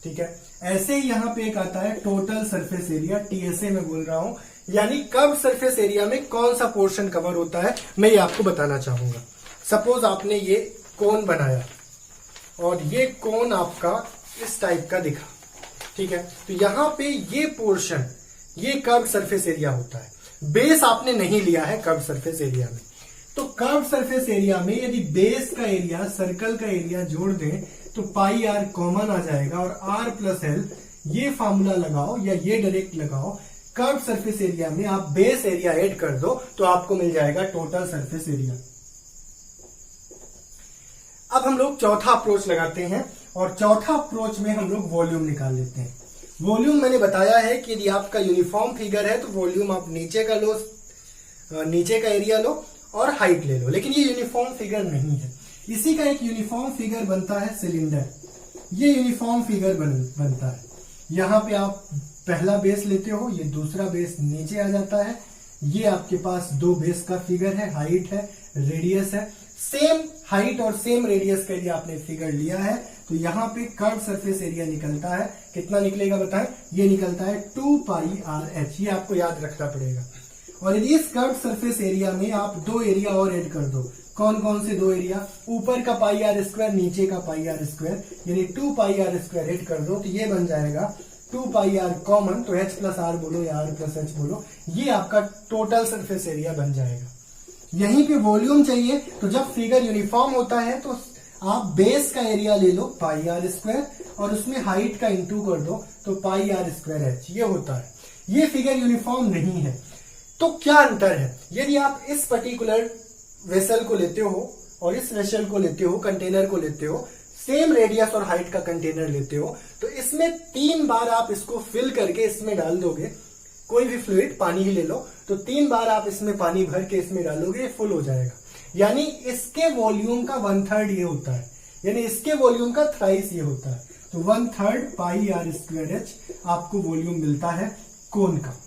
ठीक है। ऐसे ही यहाँ पे एक आता है टोटल सरफेस एरिया, TSA में बोल रहा हूं, यानी कर्व्ड सरफेस एरिया में कौन सा पोर्शन कवर होता है मैं ये आपको बताना चाहूंगा। सपोज आपने ये कोन बनाया और ये कोन आपका इस टाइप का दिखा, ठीक है, तो यहाँ पे ये पोर्शन, ये कर्व्ड सरफेस एरिया होता है। बेस आपने नहीं लिया है कर्व्ड सरफेस एरिया में, तो कर्व्ड सरफेस एरिया में यदि बेस का एरिया, सर्कल का एरिया जोड़ दें तो πr कॉमन आ जाएगा और r + l ये फार्मूला लगाओ या ये डायरेक्ट लगाओ। कर्व्ड सरफेस एरिया में आप बेस एरिया ऐड कर दो तो आपको मिल जाएगा टोटल सरफेस एरिया। अब हम लोग चौथा अप्रोच लगाते हैं और चौथा अप्रोच में हम लोग वॉल्यूम निकाल लेते हैं। वॉल्यूम मैंने बताया है कि यदि आपका यूनिफॉर्म फिगर है तो वॉल्यूम आप नीचे का लो, नीचे का एरिया लो और हाइट ले लो, लेकिन ये यूनिफॉर्म फिगर नहीं है। इसी का एक यूनिफॉर्म फिगर बनता है सिलेंडर। ये यूनिफॉर्म फिगर बनता है। यहाँ पे आप पहला बेस लेते हो, ये दूसरा बेस नीचे आ जाता है, ये आपके पास दो बेस का फिगर है, हाइट है, रेडियस है। सेम हाइट और सेम रेडियस का यदि आपने फिगर लिया है तो यहाँ पे कर्व सरफेस एरिया निकलता है। कितना निकलेगा बताएं? ये निकलता है 2πr/h। ये आपको याद रखना पड़ेगा। और यदि इस कर्व सरफेस एरिया में आप दो एरिया और ऐड कर दो, कौन कौन से दो एरिया? ऊपर का πr², नीचे का πr², यानी 2πr² ऐड कर दो तो ये बन जाएगा 2πr कॉमन, तो h + r बोलो या r + h बोलो, ये आपका टोटल सरफेस एरिया बन जाएगा। यहीं पे वॉल्यूम चाहिए तो जब फिगर यूनिफॉर्म होता है तो आप बेस का एरिया ले लो πr² और उसमें हाइट का इंटू कर दो तो πr²h, ये होता है। ये फिगर यूनिफॉर्म नहीं है। तो क्या अंतर है? यदि आप इस पर्टिकुलर वेसल को लेते हो और इस वेसल को लेते हो, कंटेनर को लेते हो, सेम रेडियस और हाइट का कंटेनर लेते हो, तो इसमें 3 बार आप इसको फिल करके इसमें डाल दोगे, कोई भी फ्लूइड, पानी ही ले लो, तो 3 बार आप इसमें पानी भर के इसमें डालोगे, ये फुल हो जाएगा। यानी इसके वॉल्यूम का 1/3 ये होता है, यानी इसके वॉल्यूम का थ्राइस ये होता है। तो 1/3 πr²h आपको वॉल्यूम मिलता है कोन का।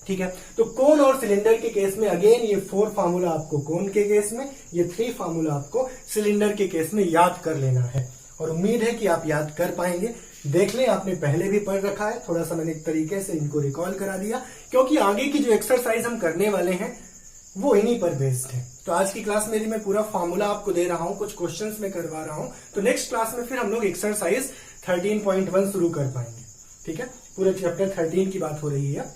ठीक है, तो कोन और सिलेंडर के केस में अगेन ये 4 फार्मूला आपको कोन के केस में, ये 3 फार्मूला आपको सिलेंडर के केस में याद कर लेना है। और उम्मीद है कि आप याद कर पाएंगे। देख लें, आपने पहले भी पढ़ रखा है, थोड़ा सा मैंने एक तरीके से इनको रिकॉल करा दिया, क्योंकि आगे की जो एक्सरसाइज हम करने वाले हैं वो इन्हीं पर बेस्ड है। तो आज की क्लास में मैं पूरा फार्मूला आपको दे रहा हूं, कुछ क्वेश्चंस में करवा रहा हूं, तो नेक्स्ट क्लास में फिर हम लोग एक्सरसाइज 13.1 शुरू कर पाएंगे। ठीक है, पूरे चैप्टर 13 की बात हो रही है।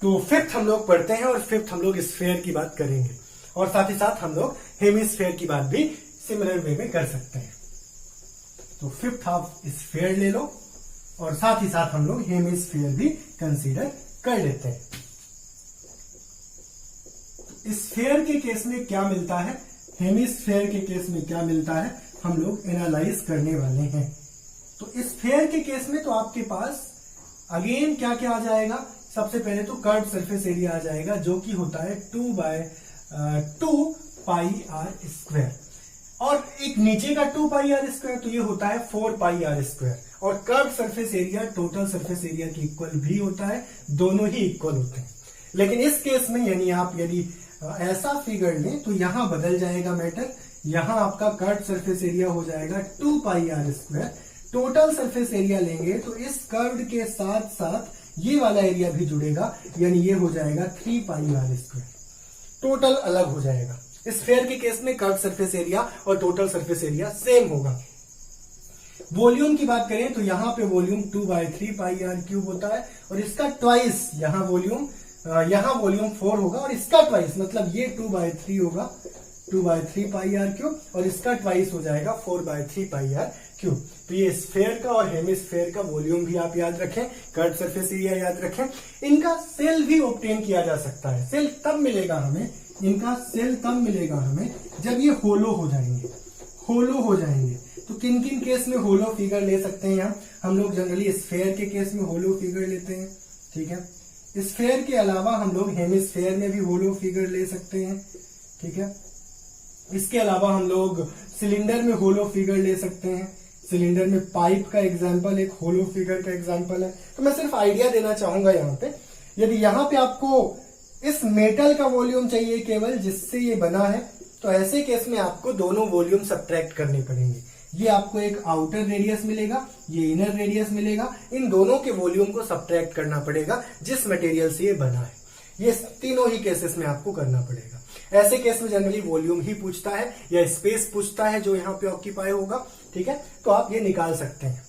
तो 5th हम लोग पढ़ते हैं और 5th हम लोग स्फीयर की बात करेंगे, और साथ ही साथ हम लोग हेमिस्फीयर की बात भी सिमिलर वे में कर सकते हैं। तो 5th आप स्फीयर ले लो और साथ ही साथ हम लोग हेमिस्फीयर भी कंसीडर कर लेते हैं। स्फेयर के केस में क्या मिलता है, हेमिस्फेयर के केस में क्या मिलता है, हम लोग एनालाइज करने वाले हैं। तो स्फेयर के केस में तो आपके पास अगेन क्या क्या आ जाएगा, सबसे पहले तो कर्व सरफेस एरिया आ जाएगा जो कि होता है 2 पाई आर स्क्वायर, और एक नीचे का 2 पाई आर स्क्वायर तो ये होता है 4 पाई आर स्क्वायर, और curve surface area total surface area के इक्वल भी होता है, दोनों ही इक्वल होते हैं। लेकिन इस केस में यानी आप यदि ऐसा फिगर लें तो यहां बदल जाएगा मैटर, यहां आपका कर्व सरफेस एरिया हो जाएगा 2 pi are square, total surface area लेंगे तो इस कर्व के साथ साथ ये वाला एरिया भी जुड़ेगा, यानी ये हो जाएगा 3 पाई आर स्क्वायर, टोटल अलग हो जाएगा। स्फेयर के केस में कर्व सरफेस एरिया और टोटल सरफेस एरिया सेम होगा। वॉल्यूम की बात करें तो यहां पे वॉल्यूम 2/3 पाई आर क्यूब होता है, और इसका ट्वाइस यहां वॉल्यूम 4 होगा, और इसका ट्वाइस मतलब ये 2/3 होगा 2/3 पाई आर क्यूब, और इसका ट्वाइस हो जाएगा 4/3 पाई आर क्यूब। तो ये स्फेयर का और हेमिस्फेयर का वॉल्यूम भी आप याद रखें, कर्व सरफेस एरिया याद रखें। इनका सेल भी ऑब्टेन किया जा सकता है। सेल तब मिलेगा हमें, इनका सेल तब मिलेगा हमें जब ये होलो हो जाएंगे, होलो हो जाएंगे। तो किन किन केस में होलो फिगर ले सकते हैं हम लोग जनरली स्फेयर के केस में होलो फिगर लेते हैं, ठीक है। स्फेयर के अलावा हम लोग हेमिस्फेयर में भी होलो फिगर ले सकते हैं, ठीक है। इसके अलावा हम लोग सिलेंडर में होलो फिगर ले सकते हैं। सिलेंडर में पाइप का एग्जांपल एक होलो फिगर का एग्जांपल है। तो मैं सिर्फ आइडिया देना चाहूंगा यहाँ पे, यदि यहाँ पे आपको इस मेटल का वॉल्यूम चाहिए केवल जिससे ये बना है, तो ऐसे केस में आपको दोनों वॉल्यूम सब्ट्रैक्ट करने पड़ेंगे। ये आपको एक आउटर रेडियस मिलेगा, ये इनर रेडियस मिलेगा, इन दोनों के वॉल्यूम को सब्ट्रैक्ट करना पड़ेगा जिस मटेरियल से ये बना है। ये तीनों ही केसेस में आपको करना पड़ेगा। ऐसे केस में जनरली वॉल्यूम ही पूछता है या स्पेस पूछता है जो यहाँ पे ऑक्यूपाई होगा, ठीक है। तो आप ये निकाल सकते हैं।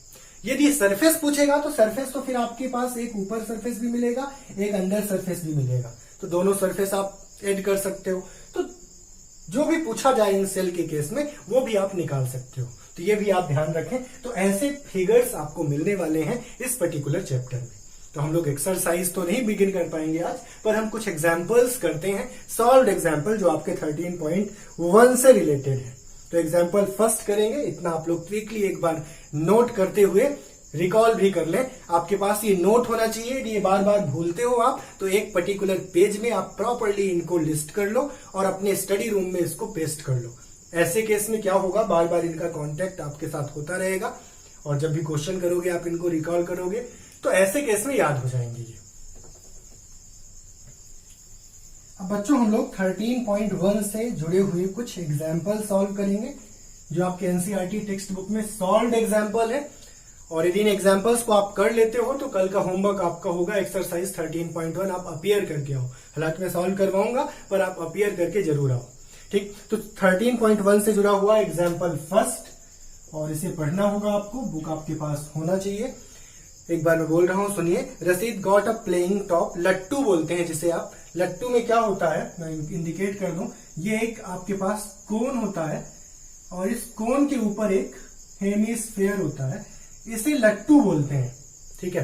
यदि सरफेस पूछेगा तो सरफेस तो फिर आपके पास एक ऊपर सरफेस भी मिलेगा, एक अंदर सरफेस भी मिलेगा, तो दोनों सरफेस आप ऐड कर सकते हो। तो जो भी पूछा जाए इन सेल के केस में वो भी आप निकाल सकते हो। तो ये भी आप ध्यान रखें। तो ऐसे फिगर्स आपको मिलने वाले हैं इस पर्टिकुलर चैप्टर में। तो हम लोग एक्सरसाइज तो नहीं बिगिन कर पाएंगे आज, पर हम कुछ एग्जाम्पल्स करते हैं, सॉल्व्ड एग्जाम्पल जो आपके 13.1 से रिलेटेड है। तो एग्जाम्पल फर्स्ट करेंगे, इतना आप लोग क्विकली एक बार नोट करते हुए रिकॉल भी कर लें। आपके पास ये नोट होना चाहिए, ये बार बार भूलते हो आप, तो एक पर्टिकुलर पेज में आप प्रॉपर्ली इनको लिस्ट कर लो और अपने स्टडी रूम में इसको पेस्ट कर लो। ऐसे केस में क्या होगा, बार बार इनका कांटेक्ट आपके साथ होता रहेगा, और जब भी क्वेश्चन करोगे आप इनको रिकॉल करोगे तो ऐसे केस में याद हो जाएंगे ये। अब बच्चों हम लोग 13.1 से जुड़े हुए कुछ एग्जाम्पल सॉल्व करेंगे जो आपके एनसीईआरटी टेक्स्ट बुक में सॉल्व्ड एग्जाम्पल है। और यदि इन एग्जाम्पल्स को आप कर लेते हो तो कल का होमवर्क आपका होगा एक्सरसाइज 13.1, आप अपीयर करके आओ। हालांकि मैं सॉल्व करवाऊंगा पर आप अपीयर करके जरूर आओ, ठीक। तो 13.1 से जुड़ा हुआ एग्जाम्पल फर्स्ट, और इसे पढ़ना होगा आपको, बुक आपके पास होना चाहिए। एक बार मैं बोल रहा हूं, सुनिए। रसीद गॉट अ प्लेइंग टॉप, लट्टू बोलते हैं जिसे आप। लट्टू में क्या होता है, मैं इंडिकेट कर दूं, ये एक आपके पास कोन होता है और इस कोन के ऊपर एक हेमिस्फेयर होता है, इसे लट्टू बोलते हैं, ठीक है।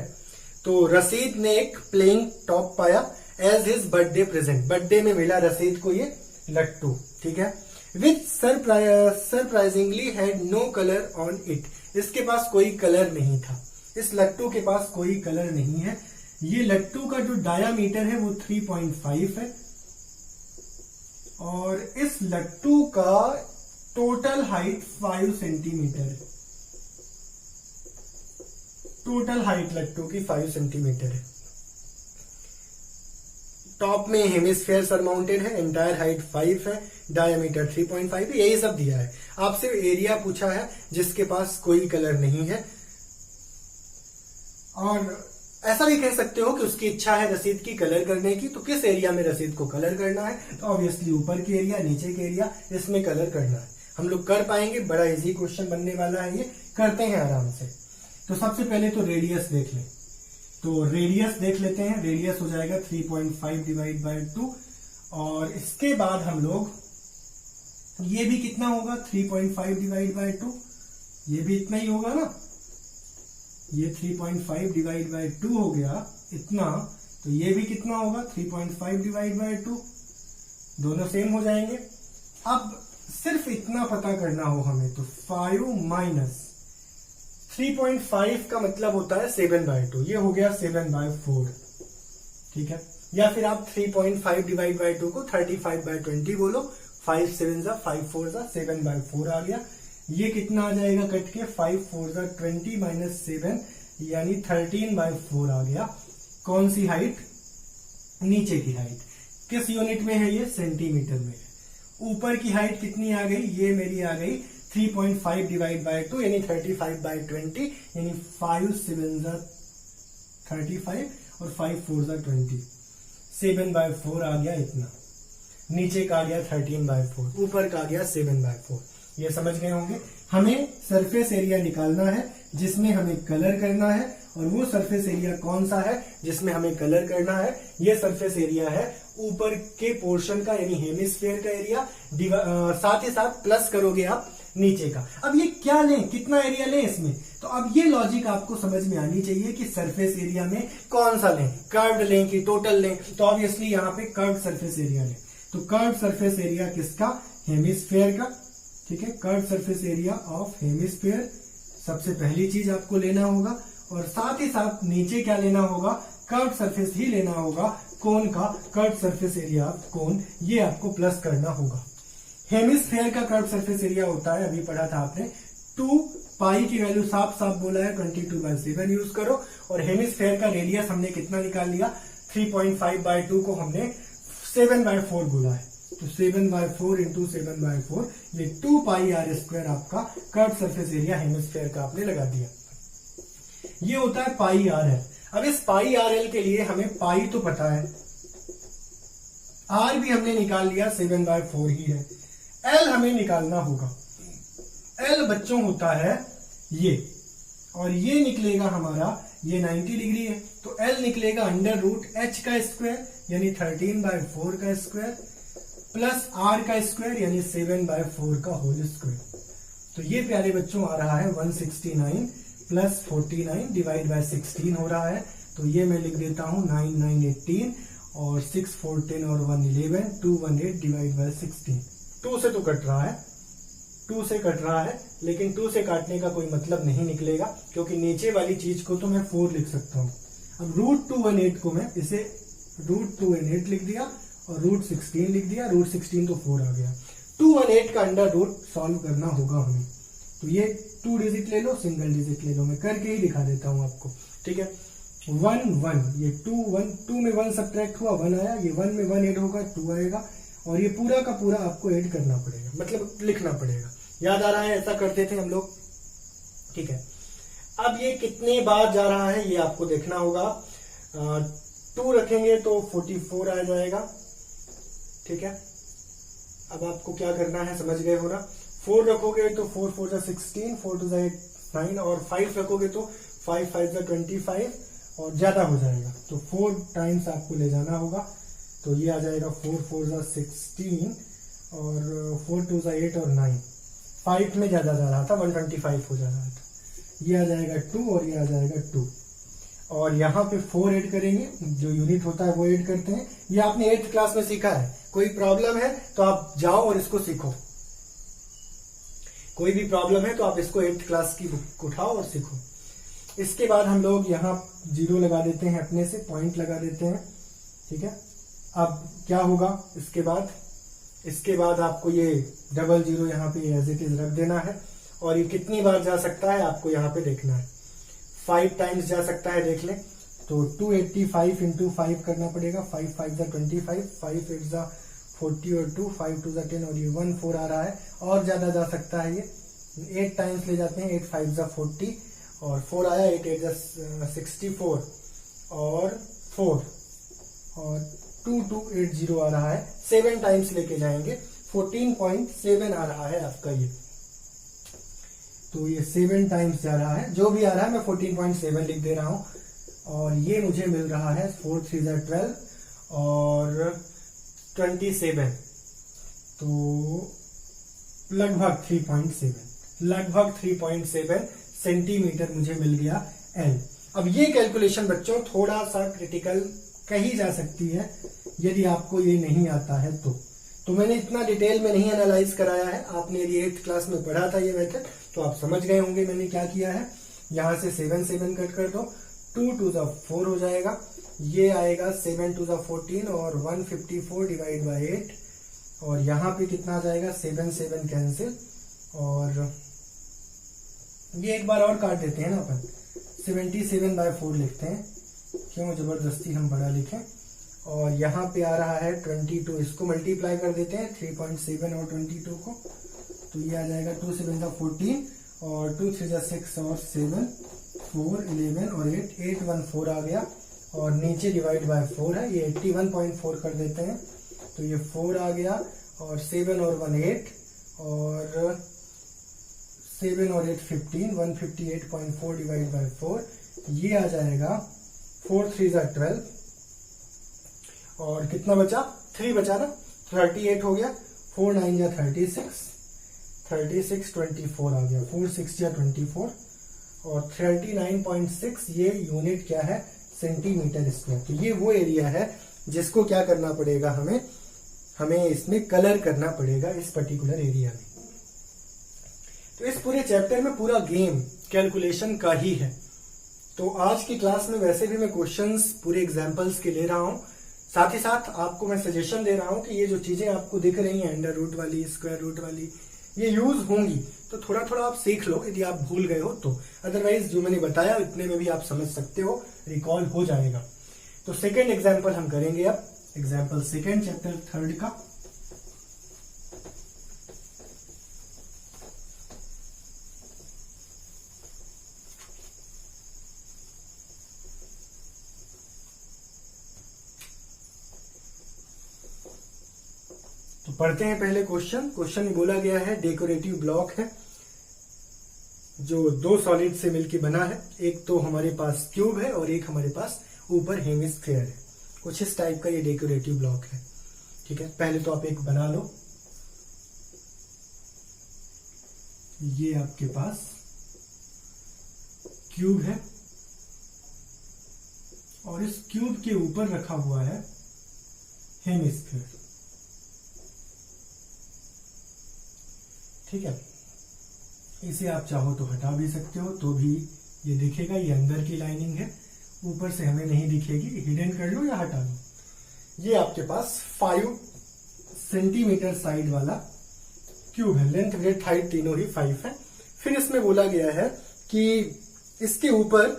तो रसीद ने एक प्लेइंग टॉप पाया as his birthday present, birthday में मिला रसीद को ये लट्टू, ठीक है। Which surprisingly had no colour on it, इसके पास कोई कलर नहीं था, इस लट्टू के पास कोई कलर नहीं है। ये लट्टू का जो डायामीटर है वो 3.5 है, और इस लट्टू का टोटल हाइट 5 सेंटीमीटर है। टोटल हाइट लट्टू की 5 सेंटीमीटर है। टॉप में हेमिस्फेयर सरमाउंटेड है, एंटायर हाइट 5 है, डायमीटर 3.5 है, यही सब दिया है। आपसे एरिया पूछा है जिसके पास कोई कलर नहीं है, और ऐसा भी कह सकते हो कि उसकी इच्छा है रसीद की कलर करने की, तो किस एरिया में रसीद को कलर करना है, तो ऑब्वियसली ऊपर के एरिया, नीचे के एरिया, इसमें कलर करना है। हम लोग कर पाएंगे, बड़ा इजी क्वेश्चन बनने वाला है ये, करते हैं आराम से। तो सबसे पहले तो रेडियस देख लें, तो रेडियस देख लेते हैं। रेडियस हो जाएगा 3.5 डिवाइड बाय 2, और इसके बाद हम लोग ये भी कितना होगा 3.5 डिवाइड बाय 2, ये भी इतना ही होगा ना, ये 3.5 डिवाइड बाय 2 हो गया इतना, तो ये भी कितना होगा 3.5 डिवाइड बाय 2, दोनों सेम हो जाएंगे। अब सिर्फ इतना पता करना हो हमें, तो 5 माइनस 3.5 का मतलब होता है 7/2, ये हो गया 7/4, ठीक है। या फिर आप 3.5 डिवाइड बाई 2 को 35/20 बोलो, 5 7 जा 5 4 जा 7/4 आ गया। ये कितना आ जाएगा कट के, 5 4 जा 20 माइनस 7 यानी 13/4 आ गया। कौन सी हाइट, नीचे की हाइट। किस यूनिट में है ये, सेंटीमीटर में है। ऊपर की हाइट कितनी आ गई, ये मेरी आ गई 3.5 डिवाइड बाई 2 यानी 35/20 यानी 5 7 जा 35 और 5 4 जा 20, 7/4 आ गया इतना। नीचे का आ गया 13/4, ऊपर का आ गया 7/4। ये समझ गए होंगे। हमें सरफेस एरिया निकालना है जिसमें हमें कलर करना है, और वो सरफेस एरिया कौन सा है जिसमें हमें कलर करना है, ये सरफेस एरिया है ऊपर के पोर्शन का यानी हेमिस्फेयर का एरिया, साथ ही साथ प्लस करोगे आप नीचे का। अब ये क्या लें, कितना एरिया लें इसमें, तो अब ये लॉजिक आपको समझ में आनी चाहिए कि सरफेस एरिया में कौन सा लें, कर्व्ड लें कि टोटल लें। तो ऑब्वियसली यहाँ पे कर्व्ड सरफेस एरिया लें। तो कर्व्ड सरफेस एरिया किसका, हेमिस्फेयर का, ठीक है। Curved surface area of hemisphere सबसे पहली चीज आपको लेना होगा, और साथ ही साथ नीचे क्या लेना होगा, कर्व्ड सरफेस ही लेना होगा, कोन का curved surface area of cone, ये आपको प्लस करना होगा। हेमिस्फेयर का कर्व्ड सरफेस एरिया होता है, अभी पढ़ा था आपने, 2 पाई की वैल्यू साफ साफ बोला है 22/7 यूज करो, और हेमिस्फेयर का रेडियस हमने कितना निकाल लिया, 3.5/2 को हमने 7/4 बोला है, तो 7/4 इंटू 7/4 ये 2 पाई आर स्क्वायर आपका कर्व्ड सरफेस एरिया हेमिस्फेयर का आपने लगा दिया। ये होता है पाई आर एल। अब इस पाई आर एल के लिए हमें पाई तो पता है, आर भी हमने निकाल लिया 7/4 ही है, एल हमें निकालना होगा। एल बच्चों होता है ये, और ये निकलेगा हमारा, ये 90 डिग्री है, तो एल निकलेगा √h का स्क्वायर यानी 13/4 का स्क्वायर प्लस आर का स्क्वायर यानी 7/4 का होल स्क्वायर। तो ये प्यारे बच्चों आ रहा है 169 प्लस 49 डिवाइड बाय 16 हो रहा है, तो ये मैं लिख देता हूं 9 9 18 और 6 4 10 और 1 11 218 डिवाइड बाय 16। 2 से तो कट रहा है, 2 से कट रहा है, लेकिन 2 से काटने का कोई मतलब नहीं निकलेगा, क्योंकि नीचे वाली चीज को तो मैं 4 लिख सकता हूं। अब √218 को मैं इसे √218 लिख दिया और √16 लिख दिया, √16 तो 4 आ गया। 218 का अंडर रूट सॉल्व करना होगा हमें, तो ये 2 डिजिट ले लो, सिंगल डिजिट ले लो, मैं करके ही दिखा देता हूं आपको, ठीक है। 1 1 ये 2 1 2 में 1 सब्ट्रैक्ट हुआ 1 आया, ये 1 में 1 ऐड होगा 2 आएगा, और ये पूरा का पूरा आपको ऐड करना पड़ेगा, मतलब लिखना पड़ेगा। याद आ रहा है, ऐसा करते थे हम लोग, ठीक है। अब ये कितने बार जा रहा है ये आपको देखना होगा। 2 रखेंगे तो 44 आ जाएगा, ठीक है। अब आपको क्या करना है समझ गए हो ना। 4 रखोगे तो 4 4 जा 16, 4 2 जा 9, और 5 रखोगे तो 5 5 जा 25 और ज्यादा हो जाएगा, तो 4 टाइम्स आपको ले जाना होगा, तो ये आ जाएगा 4 4 जा 16 और 4 2 जा 8 और 9, 5 में ज्यादा जा रहा था 125 हो जा रहा था, ये आ जाएगा 2 और ये आ जाएगा 2, और यहाँ पे 4 ऐड करेंगे, जो यूनिट होता है वो ऐड करते हैं। ये आपने 8th क्लास में सीखा है, कोई प्रॉब्लम है तो आप जाओ और इसको सीखो, कोई भी प्रॉब्लम है तो आप इसको 8th क्लास की बुक उठाओ और सीखो। इसके बाद हम लोग यहाँ 0 लगा देते हैं, अपने से पॉइंट लगा देते हैं, ठीक है। अब क्या होगा इसके बाद आपको ये 00 यहाँ पे एज इट इज रख देना है, और ये कितनी बार जा सकता है आपको यहाँ पे देखना है, 5 टाइम्स जा सकता है, देख लें। तो 285 इंटू 5 करना पड़ेगा, 5 5 जा 25, 5 8 जा 40 और 2 5 2 जा 10 और ये 1 4 आ रहा है, और ज्यादा जा सकता है ये, 8 टाइम्स ले जाते हैं, 8 5 जा 40 और 4 आया, 8 8 जा 64 और 4 और 2280 आ रहा है, 7 टाइम्स लेके जाएंगे, 14.7 आ रहा है आपका ये, तो ये 7 टाइम्स जा रहा है, जो भी आ रहा है मैं 14.7 लिख दे रहा हूं, और ये मुझे मिल रहा है 4 3 जा 12 और 27, तो लगभग 3.7 सेंटीमीटर मुझे मिल गया एल। अब ये कैलकुलेशन बच्चों थोड़ा सा क्रिटिकल कही जा सकती है यदि आपको ये नहीं आता है तो, तो मैंने इतना डिटेल में नहीं एनालाइज कराया है। आपने यदि 8th क्लास में पढ़ा था ये मेथड तो आप समझ गए होंगे मैंने क्या किया है। यहां से 7 7 कट कर दो, 2 2 4 हो जाएगा, ये आएगा 7 2 14 और 154 डिवाइड बाई 8 और यहाँ पे कितना आ जाएगा 7 7 कैंसिल और ये एक बार और काट देते हैं ना अपन, 77/4 लिखते हैं, क्यों जबरदस्ती हम बड़ा लिखें। और यहाँ पे आ रहा है 22, इसको मल्टीप्लाई कर देते हैं 3.7 और 22 को, तो ये आ जाएगा 2 7 14 और 2 3 6 और 7 4 11 और 8 8 1 4 आ गया और नीचे डिवाइड बाय 4 है, ये 81.4 कर देते हैं तो ये 4 आ गया और 7 और 1 8 और 7 और 8 15, 158.4 डिवाइड बाय 4, ये आ जाएगा 4 3 12 और कितना बचा 3 बचा ना, 38 हो गया, 4 9 जा 36, 36 24 आ गया, 4 6 जा 24 और 39.6 ये यूनिट क्या है सेंटीमीटर स्क्वायर। तो ये वो एरिया है जिसको क्या करना पड़ेगा हमें इसमें कलर करना पड़ेगा इस पर्टिकुलर एरिया में। तो इस पूरे चैप्टर में पूरा गेम कैलकुलेशन का ही है। तो आज की क्लास में वैसे भी मैं क्वेश्चंस पूरे एग्जांपल्स के ले रहा हूं, साथ ही साथ आपको मैं सजेशन दे रहा हूं कि ये जो चीजें आपको दिख रही हैं अंडर रूट वाली, स्क्वायर रूट वाली, ये यूज होंगी तो थोड़ा थोड़ा आप सीख लो यदि आप भूल गए हो तो, अदरवाइज जो मैंने बताया इतने में भी आप समझ सकते हो, रिकॉल हो जाएगा। तो सेकेंड एग्जाम्पल हम करेंगे अब, एग्जाम्पल सेकेंड चैप्टर 3 का। तो पढ़ते हैं पहले क्वेश्चन। क्वेश्चन में बोला गया है डेकोरेटिव ब्लॉक है जो 2 सॉलिड से मिलकर बना है, एक तो हमारे पास क्यूब है और एक हमारे पास ऊपर हेमिस्फीयर है। कुछ इस टाइप का ये डेकोरेटिव ब्लॉक है, ठीक है। पहले तो आप एक बना लो, ये आपके पास क्यूब है और इस क्यूब के ऊपर रखा हुआ है हेमिस्फीयर, ठीक है। इसे आप चाहो तो हटा भी सकते हो तो भी ये दिखेगा, ये अंदर की लाइनिंग है, ऊपर से हमें नहीं दिखेगी, हिडन कर लो या हटा लो। ये आपके पास 5 सेंटीमीटर साइड वाला क्यूब है, लेंथ ब्रेड्थ हाइट तीनों ही 5 है। फिर इसमें बोला गया है कि इसके ऊपर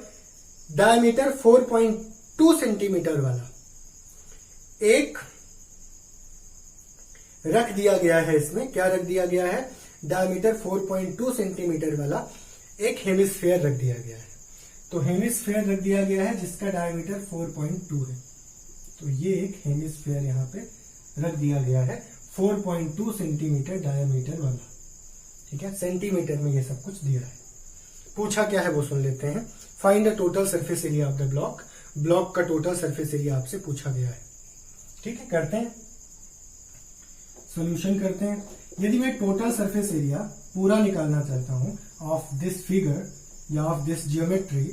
डायमीटर 4.2 सेंटीमीटर वाला एक रख दिया गया है। इसमें क्या रख दिया गया है, डायमीटर 4.2 सेंटीमीटर वाला एक हेमिस्फीयर रख दिया गया है। तो हेमिस्फीयर रख दिया गया है जिसका डायमीटर 4.2 है, तो ये एक हेमिस्फीयर यहाँ पे रख दिया गया है 4.2 सेंटीमीटर डायमीटर वाला, ठीक है। सेंटीमीटर में ये सब कुछ दिया है। पूछा क्या है वो सुन लेते हैं। Find the total surface area of the block, block का टोटल सरफेस एरिया आपसे पूछा गया है, ठीक है। करते हैं सोल्यूशन करते हैं। यदि मैं टोटल सरफेस एरिया पूरा निकालना चाहता हूं ऑफ दिस फिगर या ऑफ दिस जियोमेट्री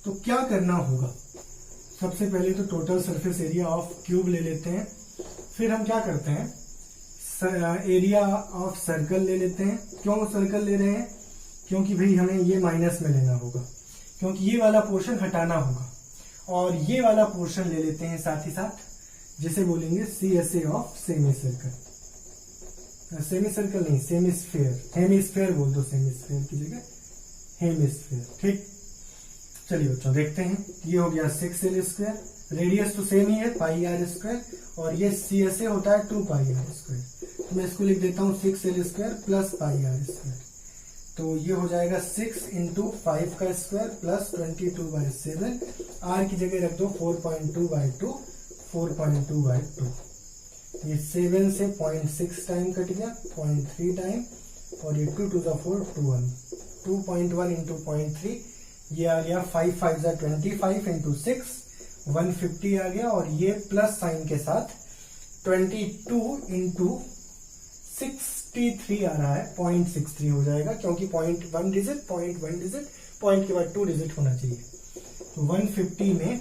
तो क्या करना होगा। सबसे पहले तो total surface area of cube ले लेते हैं, फिर हम क्या करते हैं एरिया ऑफ सर्कल ले लेते हैं। क्यों सर्कल ले रहे हैं, क्योंकि भाई हमें ये माइनस में लेना होगा, क्योंकि ये वाला पोर्शन हटाना होगा। और ये वाला पोर्शन ले लेते हैं साथ ही साथ, जिसे बोलेंगे CSA of semi circle, semi circle नहीं सेमिस्फीयर, हेमिस्फीयर बोल दो, सेमिस्फीयर की जगह हेमिस्फीयर, ठीक। चलिए बच्चों देखते हैं, ये हो गया 6L स्क्वायर, रेडियस तो सेम ही है πr स्क्वायर और ये CSA होता है 2πr स्क्वायर, तो मैं इसको लिख देता हूँ 6L square plus πr square. तो ये हो जाएगा 6 इंटू 5 का स्क्वायर प्लस 22/7, r की जगह रख दो 4.2/2, 4.2/2। ये 7 से 0.6 टाइम कट गया, 0.3 टाइम और ये 2 to the 4 2.1 इंटू 0.3, ये आ गया 5 5 जा 25 इंटू 6 150 आ गया और ये प्लस साइन के साथ 22 इंटू 63 आ रहा है, 0.63 हो जाएगा क्योंकि 0.1 डिजिट, 0.1 डिजिट, पॉइंट के बाद 2 डिजिट होना चाहिए। तो 150 में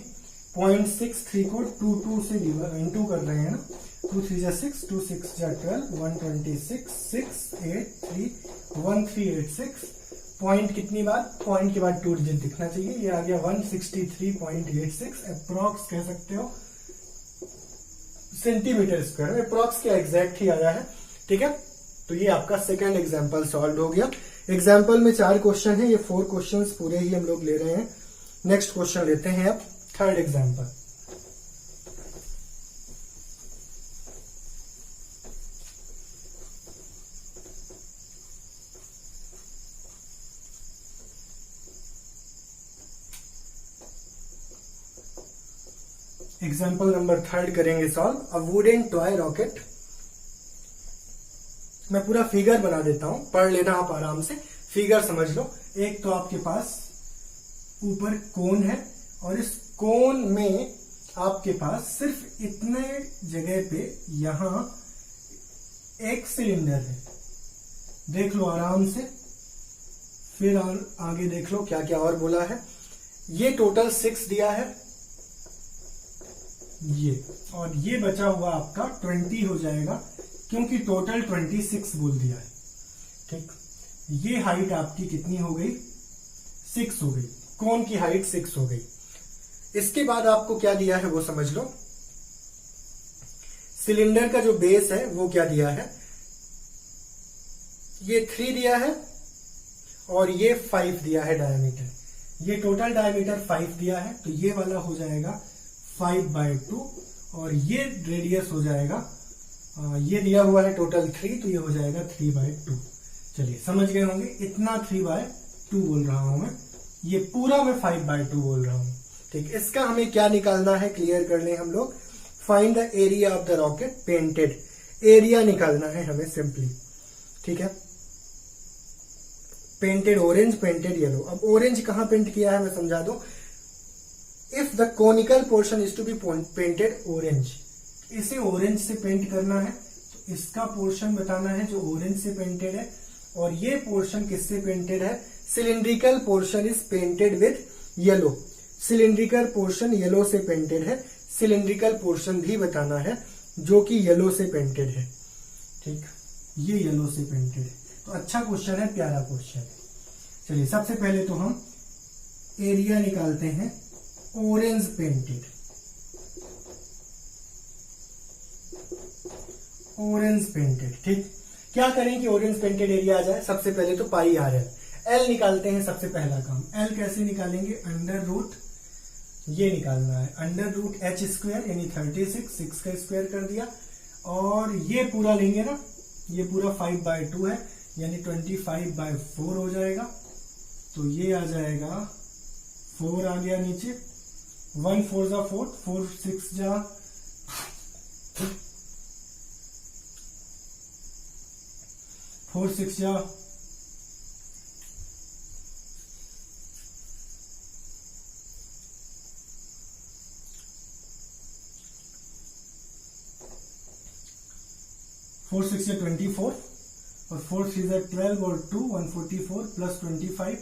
0.63 को 22 से इंटू कर रहे हैं ना, 2 3 जा 6, 2 6 जा 12, 126, 6 8 3 1386। पॉइंट कितनी बार, पॉइंट के बाद 2 डिजिट दिखना चाहिए। ये आ गया 163.86 अप्रॉक्स कह सकते हो सेंटीमीटर स्क्वायर। अप्रॉक्स क्या एग्जैक्ट ही आया है, ठीक है। तो ये आपका सेकंड एग्जांपल सॉल्व हो गया। एग्जांपल में 4 क्वेश्चन है, ये 4 क्वेश्चंस पूरे ही हम लोग ले रहे हैं। नेक्स्ट क्वेश्चन लेते हैं अब थर्ड एग्जांपल। एग्जाम्पल नंबर 3 करेंगे solve. A wooden toy rocket. मैं पूरा फिगर बना देता हूं, पढ़ लेना आप आराम से, फिगर समझ लो। एक तो आपके पास ऊपर कोन है और इस कोन में आपके पास सिर्फ इतने जगह पे यहां एक सिलेंडर है। देख लो आराम से, फिर आगे देख लो क्या क्या और बोला है। ये टोटल 6 दिया है ये, और ये बचा हुआ आपका 20 हो जाएगा क्योंकि टोटल 26 बोल दिया है, ठीक। ये हाइट आपकी कितनी हो गई, 6 हो गई। कोन की हाइट 6 हो गई। इसके बाद आपको क्या दिया है वो समझ लो। सिलेंडर का जो बेस है वो क्या दिया है, ये 3 दिया है और ये 5 दिया है डायमीटर। ये टोटल डायमीटर 5 दिया है, तो ये वाला हो जाएगा 5/2 और ये रेडियस हो जाएगा, ये दिया हुआ है टोटल 3, तो ये हो जाएगा 3/2। चलिए समझ गए होंगे, इतना 3/2 बोल रहा हूं मैं, ये पूरा मैं 5/2 बोल रहा हूं, ठीक। इसका हमें क्या निकालना है, क्लियर कर लें हम लोग। Find the area of the rocket painted. Area निकालना है हमें सिंपली, ठीक है। Painted orange, painted yellow. अब ऑरेंज कहां पेंट किया है मैं समझा दूं। If the conical portion is to be painted orange, इसे ऑरेंज से पेंट करना है, तो इसका पोर्शन बताना है जो ऑरेंज से पेंटेड है, और ये पोर्शन किससे पेंटेड है, cylindrical portion is painted with yellow. Cylindrical portion yellow से पेंटेड है, सिलिंड्रिकल पोर्शन भी बताना है जो कि येलो से पेंटेड है, ठीक। ये येलो से पेंटेड है, तो अच्छा क्वेश्चन है, प्यारा क्वेश्चन है। चलिए सबसे पहले तो हम एरिया निकालते हैं ऑरेंज पेंटेड। ऑरेंज पेंटेड, ठीक। क्या करें कि ऑरेंज पेंटेड एरिया आ जाए। सबसे पहले तो पाई आर एल, एल निकालते हैं सबसे पहला काम। एल कैसे निकालेंगे, अंडर रूट, ये निकालना है अंडर रूट h स्क्वायर यानी 36, 6 का स्क्वायर कर दिया, और ये पूरा लेंगे ना, ये पूरा 5/2 है यानी 25/4 हो जाएगा, तो ये आ जाएगा 4 आ गया नीचे, 1 4 जा 4, 4 6 जा 4 6 जा 4 6 या 24 और 4 3 जा 12 और 2 144 प्लस 25,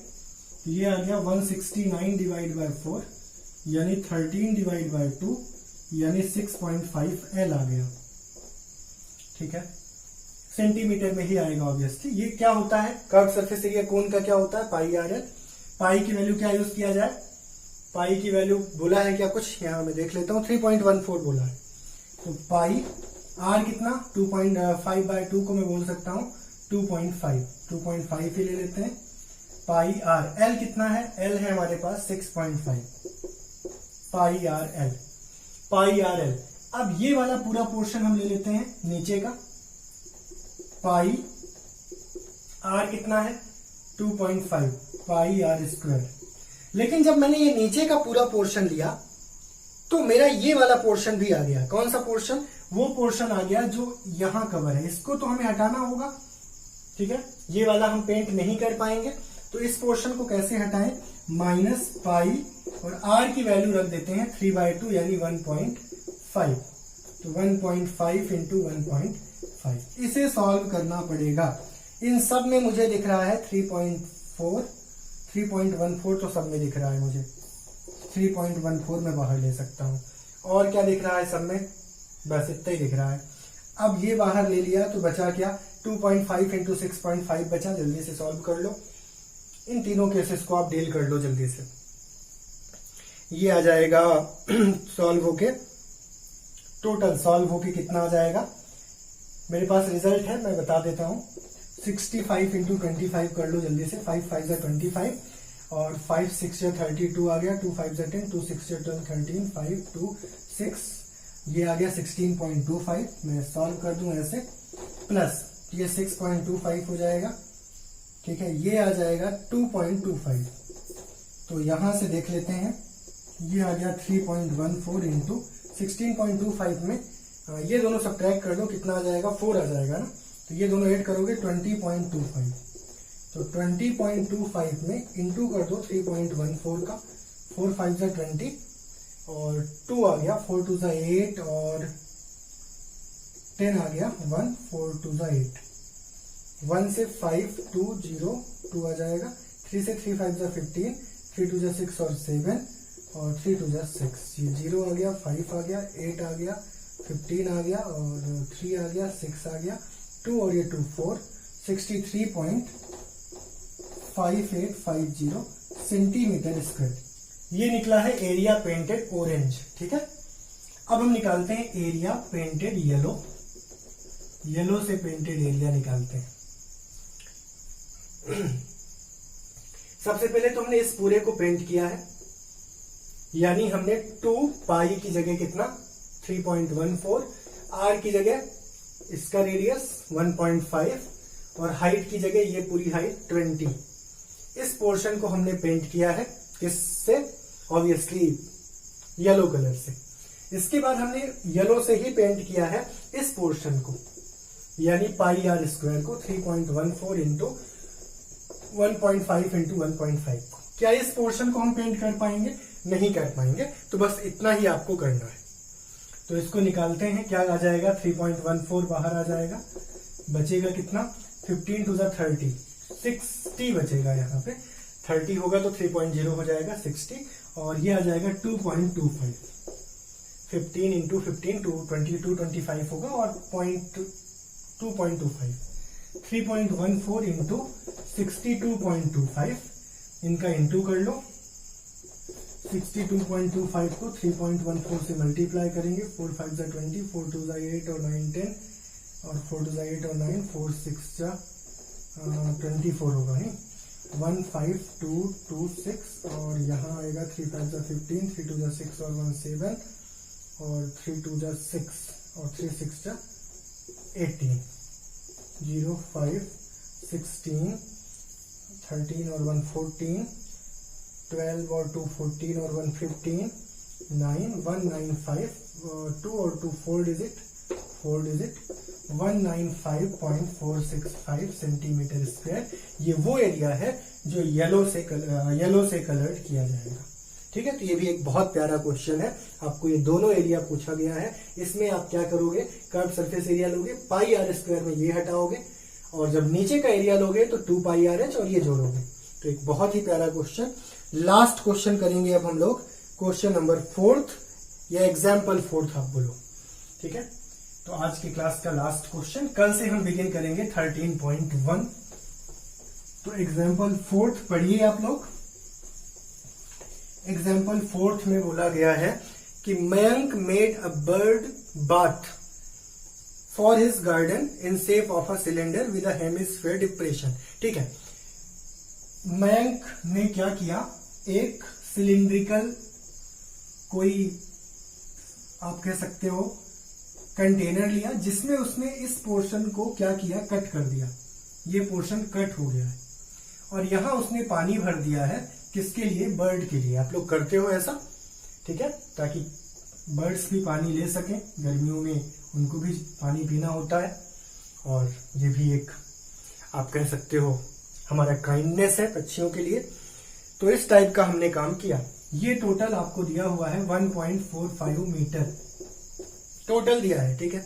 तो ये आ गया 169/4 यानी 13/2 यानी 6.5 L आ गया, ठीक है। सेंटीमीटर में ही आएगा ऑब्वियसली। ये क्या होता है, कर्व सरफेस एरिया कोन का क्या होता है, पाई आर एल। पाई की वैल्यू क्या यूज किया जाए, पाई की वैल्यू बोला है क्या कुछ, यहां मैं देख लेता हूं, 3.14 बोला है, तो पाई आर कितना, 2.5/2 को मैं बोल सकता हूं 2.5 ही ले लेते हैं। पाई आर एल कितना है, एल है हमारे पास 6.5, पाई आर एल, पाई आर एल। अब ये वाला पूरा पोर्शन हम ले लेते हैं नीचे का, पाई आर कितना है 2.5 पाई आर स्क्वायर। लेकिन जब मैंने ये नीचे का पूरा पोर्शन लिया तो मेरा ये वाला पोर्शन भी आ गया। कौन सा पोर्शन, वो पोर्शन आ गया जो यहां कवर है, इसको तो हमें हटाना होगा, ठीक है। ये वाला हम पेंट नहीं कर पाएंगे, तो इस पोर्शन को कैसे हटाएं, माइनस पाई और आर की वैल्यू रख देते हैं 3/2 यानी 1.5, तो 1.5 इंटू 1.5। इसे सॉल्व करना पड़ेगा। इन सब में मुझे दिख रहा है 3.4, 3.14 तो सब में दिख रहा है मुझे, 3.14 में बाहर ले सकता हूं। और क्या दिख रहा है सब में, बस इतना ही दिख रहा है। अब ये बाहर ले लिया तो बचा क्या, 2.5 इंटू 6.5 बचा। जल्दी से सॉल्व कर लो, इन तीनों केसेस को आप डील कर लो जल्दी से। ये आ जाएगा सॉल्व होके, टोटल सॉल्व होके कितना आ जाएगा, मेरे पास रिजल्ट है मैं बता देता हूं। 65 इंटू 25 कर लो जल्दी से। 5 5 जा 25 और 5 6 जा 32 आ गया। 2 5 जा 10, 2 6 जा 12, 13, 5 2 6, ये आ गया 16.25। मैं सॉल्व कर दूं ऐसे, प्लस ये 6.25 हो जाएगा, ठीक है। ये आ जाएगा 2.25, तो यहां से देख लेते हैं, ये आ गया 3.14 इंटू 16.25 में ये दोनों सब्ट्रैक्ट कर लो, कितना आ जाएगा, 4 आ जाएगा ना। तो ये दोनों ऐड करोगे 20.25, तो 20.25 में इंटू कर दो 3.14 का। 4 5 जा 20 और 2 आ गया, 4 2 जा 8 और 10 आ गया 1, 4 2 जा 8, 1 से 5 2 0 2 आ जाएगा। 3 से 3 5 जा 15, 3 2 जा 6 और 7 और 3 2 जा 6, ये 0 आ गया, 5 आ गया, 8 आ गया, 15 आ गया और 3 आ गया, 6 आ गया, 2 और ये 2 4, 63.5850 सेंटीमीटर स्क्वायर। ये निकला है एरिया पेंटेड ऑरेंज, ठीक है। अब हम निकालते हैं एरिया पेंटेड येलो। येलो से पेंटेड एरिया निकालते हैं। सबसे पहले तो हमने इस पूरे को पेंट किया है, यानी हमने 2 पाई की जगह कितना 3.14, आर की जगह इसका रेडियस 1.5 और हाइट की जगह ये पूरी हाइट 20। इस पोर्शन को हमने पेंट किया है किससे, ऑब्वियसली येलो कलर से। इसके बाद हमने येलो से ही पेंट किया है इस पोर्शन को, यानी पाई आर स्क्वायर को 3.14 इंटू 1.5 इंटू 1.5 को। क्या इस पोर्शन को हम पेंट कर पाएंगे, नहीं कर पाएंगे, तो बस इतना ही आपको करना है। तो इसको निकालते हैं, क्या आ जाएगा 3.14 बाहर आ जाएगा, बचेगा कितना 15 टू जा 30, 60 बचेगा। यहाँ पे 30 होगा तो 3.0 हो जाएगा 60 और ये आ जाएगा 2.25। 15 इंटू 15 22 होगा और 2.25, 3.14 इंटू 62.25, इनका इंटू कर लो। 62.25 को 3.14 से मल्टीप्लाई करेंगे। 4 5 जा 20, 4 2 जा 8 और 9 10 और 4 2 जा 8 और 9, 4 6 जा 24 होगा नहीं, 1 5 2 2 6 और यहाँ आएगा 3 5 जा 15, 3 2 जा 6 और 1 7 और 3 2 जा 6 और 3 6 जा 18, 0 5 16 13 और 1 14, 12 और 2 14 और 1 15, 9 1 9 5 2 और 2 4 डिजिट 195.465 सेंटीमीटर स्क्वायर। ये वो एरिया है जो येलो से कलर्ड किया जाएगा, ठीक है। तो ये भी एक बहुत प्यारा क्वेश्चन है, आपको ये दोनों एरिया पूछा गया है। इसमें आप क्या करोगे, कर्व सरफेस एरिया लोगे, पाई आर स्क्वायर में ये हटाओगे और जब नीचे का एरिया लोगे तो 2 पाई आर एच और ये जोड़ोगे। तो एक बहुत ही प्यारा क्वेश्चन। लास्ट क्वेश्चन करेंगे अब हम लोग, क्वेश्चन नंबर 4 या एग्जाम्पल 4 आप बोलो, ठीक है। तो आज की क्लास का लास्ट क्वेश्चन, कल से हम बिगिन करेंगे 13.1। तो एग्जाम्पल 4 पढ़िए आप लोग। एग्जाम्पल 4 में बोला गया है कि Mayank made a bird bath for his garden in shape of a cylinder with a hemisphere depression, ठीक है। मयंक ने क्या किया, एक सिलिंड्रिकल कोई आप कह सकते हो कंटेनर लिया, जिसमें उसने इस पोर्शन को क्या किया, कट कर दिया। ये पोर्शन कट हो गया है और यहां उसने पानी भर दिया है, किसके लिए, बर्ड के लिए। आप लोग करते हो ऐसा, ठीक है, ताकि बर्ड्स भी पानी ले सकें, गर्मियों में उनको भी पानी पीना होता है। और ये भी एक आप कह सकते हो हमारा काइंडनेस है पक्षियों के लिए। तो इस टाइप का हमने काम किया। ये टोटल आपको दिया हुआ है 1.45 मीटर टोटल दिया है, ठीक है।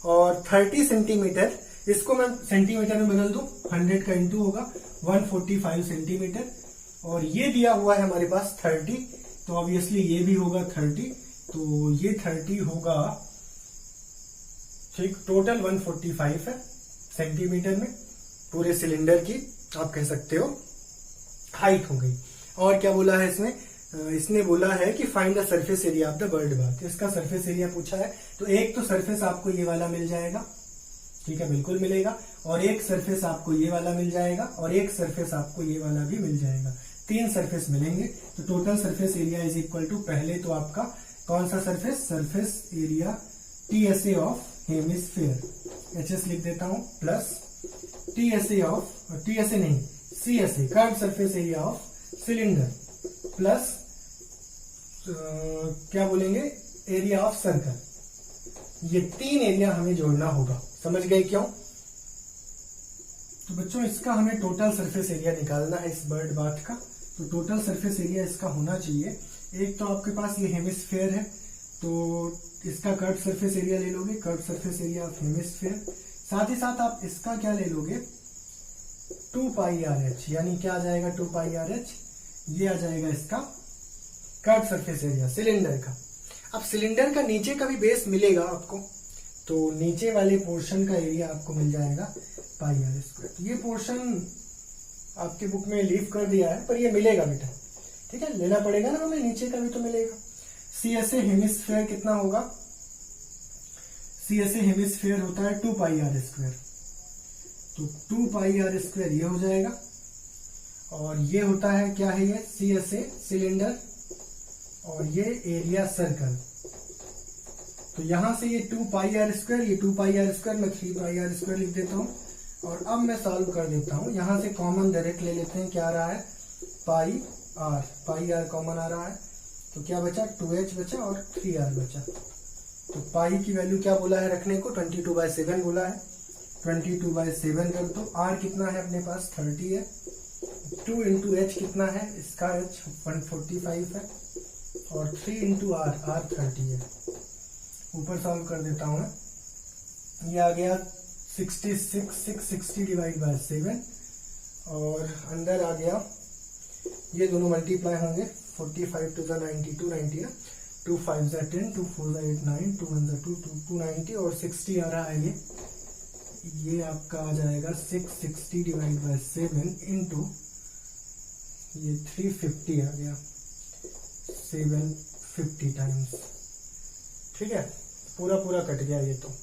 और 30 सेंटीमीटर, इसको मैं सेंटीमीटर में बदल दूं, 100 का इंटू होगा 145 सेंटीमीटर। और ये दिया हुआ है हमारे पास 30, तो ऑब्वियसली ये भी होगा 30, तो ये 30 होगा ठीक, टोटल 145 है सेंटीमीटर में पूरे सिलेंडर की आप कह सकते हो हाइट हो गई। और क्या बोला है इसमें, इसने बोला है कि find the surface area of the bird bath. इसका सरफेस एरिया पूछा है, तो एक तो सरफेस आपको ये वाला मिल जाएगा, ठीक है, बिल्कुल मिलेगा, और एक सरफेस आपको ये वाला मिल जाएगा, और एक सरफेस आपको ये वाला भी मिल जाएगा। 3 सरफेस मिलेंगे, तो total surface area is equal to, पहले तो आपका कौन सा surface, surface area TSA of hemisphere, HS लिख देता हूं, प्लस TSA ऑफ, TSA नहीं CSA curve surface area of cylinder, plus क्या बोलेंगे, एरिया ऑफ सर्कल। ये 3 एरिया हमें जोड़ना होगा, समझ गए क्यों? तो बच्चों इसका हमें टोटल सरफेस एरिया निकालना है इस बर्ड बाथ का। तो टोटल सरफेस एरिया इसका होना चाहिए, एक तो आपके पास ये हेमिस्फीयर है, तो इसका कर्व सरफेस एरिया ले लोगे, curve surface area of hemisphere, साथ ही साथ आप इसका क्या ले लोगे, 2πRH, यानी क्या आ जाएगा 2πRH, ये आ जाएगा इसका कर्व सरफेस एरिया सिलेंडर का। अब सिलेंडर का नीचे का भी बेस मिलेगा आपको, तो नीचे वाले पोर्शन का एरिया आपको मिल जाएगा πr²। ये पोर्शन आपके बुक में लीव कर दिया है, पर ये मिलेगा बेटा, ठीक है, लेना पड़ेगा ना हमें, नीचे का भी तो मिलेगा। CSA हेमिस्फीयर कितना होगा, CSA हेमिस्फीयर होता है 2πr², तो 2πr² ये हो जाएगा, और ये होता है क्या है, ये CSA सिलेंडर, और ये एरिया सर्कल। तो यहां से ये 2πr², ये 2πr², मैं 3πr² लिख देता हूं, और अब मैं सॉल्व कर देता हूं। यहां से कॉमन डायरेक्ट ले लेते हैं, क्या आ रहा है, πr कॉमन आ रहा है, तो क्या बचा, 2h बचा और 3r बचा। तो पाई की वैल्यू क्या बोला है रखने को, 22/7 बोला है, 22/7 कर दो। r कितना है अपने पास, 30 है, 2 into h कितना है, इसका h 145 है, और 3 into r 30 है। ऊपर सॉल्व कर देता हूं मैं, ये आ गया 66/660 डिवाइड बाय 7, और अंदर आ गया, ये दोनों मल्टीप्लाई होंगे, 45 to the 92, 90 ना, 2 5 जा 10, 2 4 जा 8 9, 2 1 जा 2, 290, और 60 आ रहा है, ये आपका आ जाएगा 660 डिवाइड बाय 7 इंटू ये 350 आ गया, 750 टाइम्स, ठीक है, पूरा पूरा कट गया ये तो।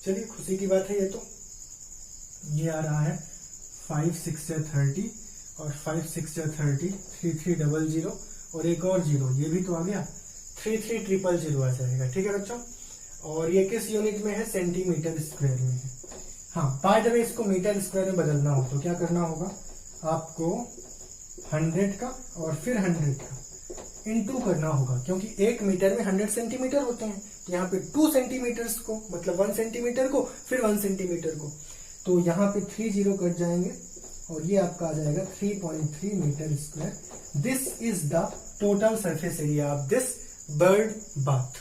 चलिए खुशी की बात है, ये तो ये आ रहा है 5 6 जा 30, और 5 6 जा 30, 3300, और एक और 0, ये भी तो आ गया, 3300 आ जाएगा, ठीक है बच्चों। और ये किस यूनिट में है, सेंटीमीटर स्क्वायर में है। हाँ, बाय द वे इसको मीटर स्क्वायर में बदलना हो तो क्या करना होगा, आपको 100 का और फिर 100 का इनटू करना होगा, क्योंकि 1 मीटर में 100 सेंटीमीटर होते हैं, तो यहाँ पे 2 सेंटीमीटर को, मतलब 1 सेंटीमीटर को, फिर 1 सेंटीमीटर को, तो यहाँ पे 3 0 कट जाएंगे, और ये आपका आ जाएगा 3.3 metre square. This is the total surface area of this bird bath,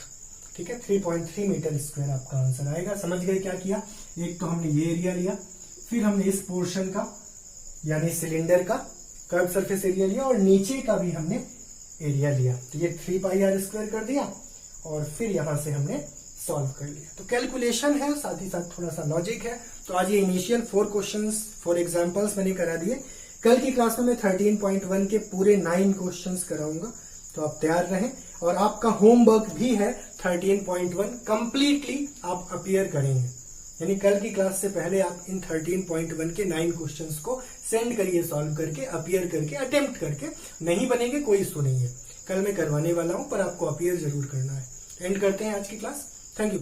ठीक है, 3.3 मीटर स्क्वायर आपका आंसर आएगा। समझ गए क्या किया, एक तो हमने ये एरिया लिया, फिर हमने इस पोर्शन का यानी सिलेंडर का कर्व सरफेस एरिया लिया, और नीचे का भी हमने एरिया लिया, तो ये 3πr² कर दिया, और फिर यहां से हमने सॉल्व कर लिया। तो कैलकुलेशन है, साथ ही साथ थोड़ा सा लॉजिक है। तो आज ये इनिशियल 4 क्वेश्चंस 4 एग्जांपल्स मैंने करा दिए। कल की क्लास में मैं 13.1 के पूरे 9 क्वेश्चंस कराऊंगा, तो आप तैयार रहें। और आपका होमवर्क भी है 13.1 कंप्लीटली आप अपीयर करेंगे, यानी कल की क्लास से पहले आप इन 13.1 के 9 क्वेश्चंस को सेंड करिए, सॉल्व करके, अपीयर करके, अटेम्प्ट करके। नहीं बनेंगे कोई इशू नहीं है, कल मैं करवाने वाला हूं, पर आपको अपीयर जरूर करना है। एंड करते हैं आज की क्लास। Thank you.